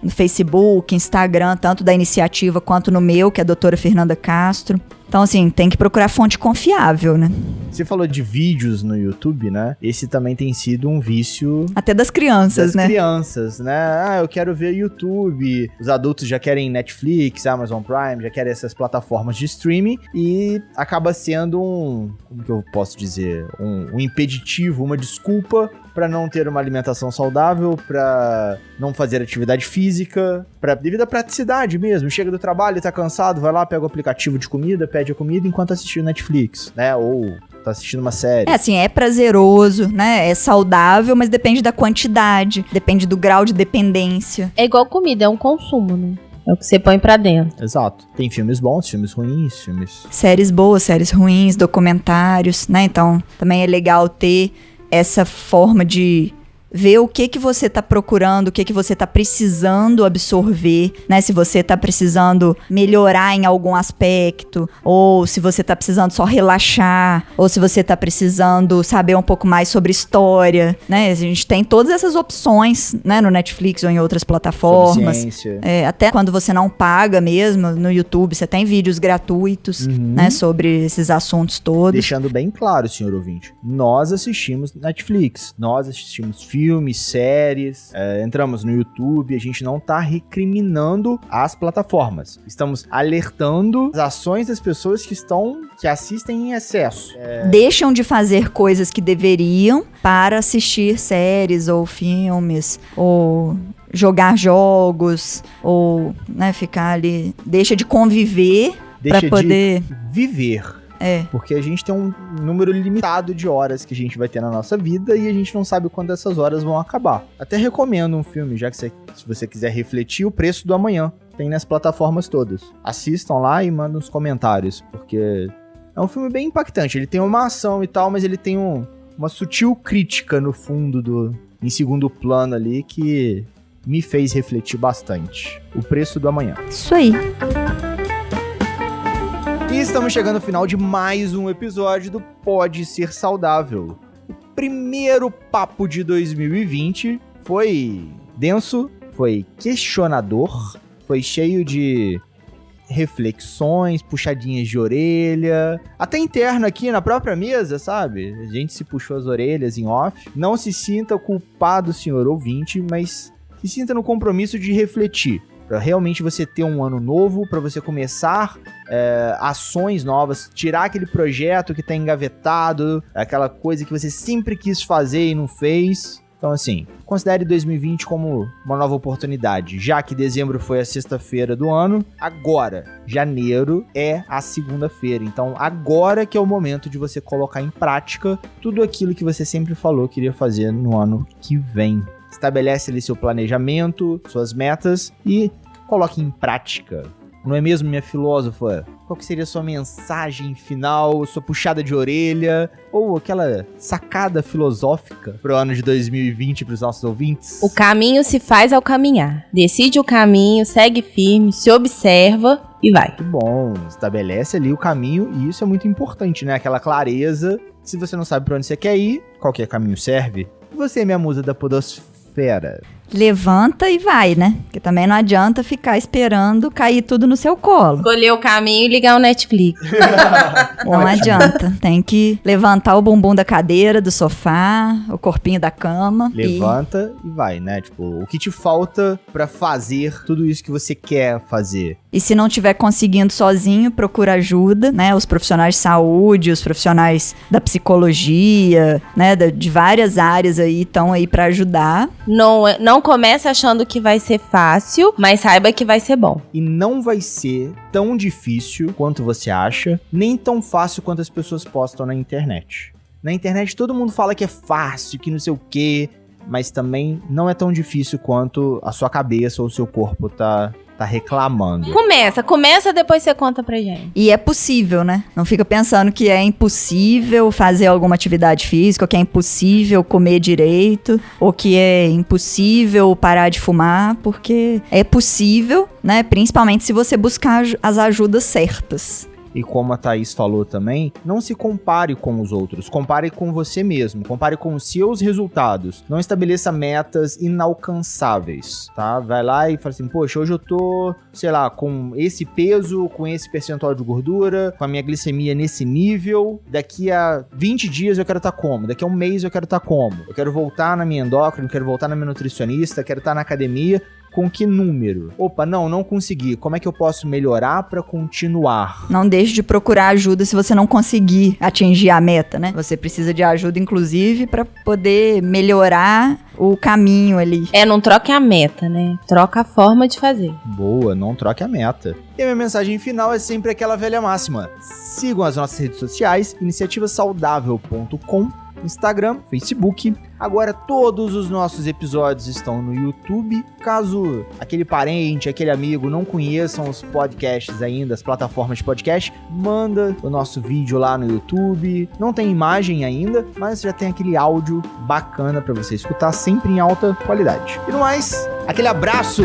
Facebook, Instagram, tanto da iniciativa quanto no meu, que é a doutora Fernanda Castro. Então, assim, tem que procurar fonte confiável, né? Você falou de vídeos no YouTube, né? Esse também tem sido um vício... Até das crianças, né? Das crianças, né? Ah, eu quero ver YouTube. Os adultos já querem Netflix, Amazon Prime, já querem essas plataformas de streaming. E acaba sendo como que eu posso dizer? Um impeditivo, uma desculpa para não ter uma alimentação saudável, para não fazer atividade física, devido à praticidade mesmo. Chega do trabalho, tá cansado, vai lá, pega o aplicativo de comida, pede a comida enquanto assiste Netflix, né? Ou tá assistindo uma série. Assim, é prazeroso, né? É saudável, mas depende da quantidade, depende do grau de dependência. É igual comida, é um consumo, né? É o que você põe pra dentro. Exato. Tem filmes bons, filmes ruins, séries boas, séries ruins, documentários, né? Então, também é legal ter essa forma de ver o que você tá procurando, o que você tá precisando absorver, né? Se você tá precisando melhorar em algum aspecto, ou se você tá precisando só relaxar, ou se você tá precisando saber um pouco mais sobre história, né? A gente tem todas essas opções, né? No Netflix ou em outras plataformas. Sobre ciência. Até quando você não paga mesmo, no YouTube, você tem vídeos gratuitos, né? Sobre esses assuntos todos. Deixando bem claro, senhor ouvinte, nós assistimos Netflix, nós assistimos filmes, séries, entramos no YouTube, a gente não tá recriminando as plataformas. Estamos alertando as ações das pessoas que assistem em excesso. Deixam de fazer coisas que deveriam para assistir séries ou filmes, ou jogar jogos, ou, né, ficar ali. Deixa de conviver para poder viver. Porque a gente tem um número limitado de horas que a gente vai ter na nossa vida e a gente não sabe quando essas horas vão acabar. Até recomendo um filme, já que se você quiser refletir, O Preço do Amanhã. Tem nas plataformas todas. Assistam lá e mandem uns comentários, porque é um filme bem impactante. Ele tem uma ação e tal, mas ele tem uma sutil crítica no fundo, em segundo plano ali, que me fez refletir bastante. O Preço do Amanhã. Isso aí. E estamos chegando ao final de mais um episódio do Pode Ser Saudável. O primeiro papo de 2020 foi denso, foi questionador, foi cheio de reflexões, puxadinhas de orelha, até interno aqui na própria mesa, sabe? A gente se puxou as orelhas em off. Não se sinta culpado, senhor ouvinte, mas se sinta no compromisso de refletir. Para realmente você ter um ano novo, para você começar ações novas, tirar aquele projeto que tá engavetado, aquela coisa que você sempre quis fazer e não fez. Então, assim, considere 2020 como uma nova oportunidade. Já que dezembro foi a sexta-feira do ano, agora, janeiro é a segunda-feira. Então, agora que é o momento de você colocar em prática tudo aquilo que você sempre falou que iria fazer no ano que vem. Estabelece ali seu planejamento, suas metas e coloque em prática. Não é mesmo, minha filósofa? Qual que seria a sua mensagem final, sua puxada de orelha ou aquela sacada filosófica para o ano de 2020 para os nossos ouvintes? O caminho se faz ao caminhar. Decide o caminho, segue firme, se observa e vai. Muito bom, estabelece ali o caminho e isso é muito importante, né? Aquela clareza. Se você não sabe para onde você quer ir, qualquer caminho serve. Você é minha musa da podosfera. Levanta e vai, né? Porque também não adianta ficar esperando cair tudo no seu colo. Escolher o caminho e ligar o Netflix. Não adianta. Tem que levantar o bumbum da cadeira, do sofá, o corpinho da cama. Levanta e vai, né? Tipo, o que te falta pra fazer tudo isso que você quer fazer? E se não estiver conseguindo sozinho, procura ajuda, né? Os profissionais de saúde, os profissionais da psicologia, né? De várias áreas aí estão aí pra ajudar. Não comece achando que vai ser fácil, mas saiba que vai ser bom. E não vai ser tão difícil quanto você acha, nem tão fácil quanto as pessoas postam na internet. Na internet todo mundo fala que é fácil, que não sei o quê, mas também não é tão difícil quanto a sua cabeça ou o seu corpo tá reclamando. Começa, depois você conta pra gente. E é possível, né? Não fica pensando que é impossível fazer alguma atividade física, ou que é impossível comer direito, ou que é impossível parar de fumar, porque é possível, né? Principalmente se você buscar as ajudas certas. E como a Thaís falou também, não se compare com os outros, compare com você mesmo, compare com os seus resultados. Não estabeleça metas inalcançáveis, tá? Vai lá e fala assim, poxa, hoje eu tô, sei lá, com esse peso, com esse percentual de gordura, com a minha glicemia nesse nível, daqui a 20 dias eu quero estar como? Daqui a um mês eu quero estar como? Eu quero voltar na minha endócrina, quero voltar na minha nutricionista, quero estar na academia. Com que número? Opa, não consegui. Como é que eu posso melhorar pra continuar? Não deixe de procurar ajuda se você não conseguir atingir a meta, né? Você precisa de ajuda, inclusive, pra poder melhorar o caminho ali. Não troque a meta, né? Troca a forma de fazer. Boa, não troque a meta. E a minha mensagem final é sempre aquela velha máxima. Sigam as nossas redes sociais, iniciativasaudável.com, Instagram, Facebook. Agora todos os nossos episódios estão no YouTube. Caso aquele parente, aquele amigo não conheçam os podcasts ainda, as plataformas de podcast, manda o nosso vídeo lá no YouTube. Não tem imagem ainda, mas já tem aquele áudio bacana para você escutar, sempre em alta qualidade. E no mais, aquele abraço!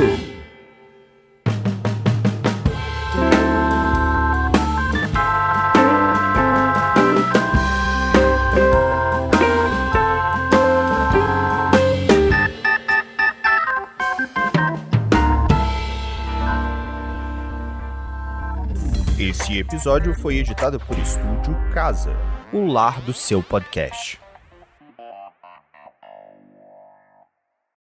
Esse episódio foi editado por Estúdio Casa, o lar do seu podcast.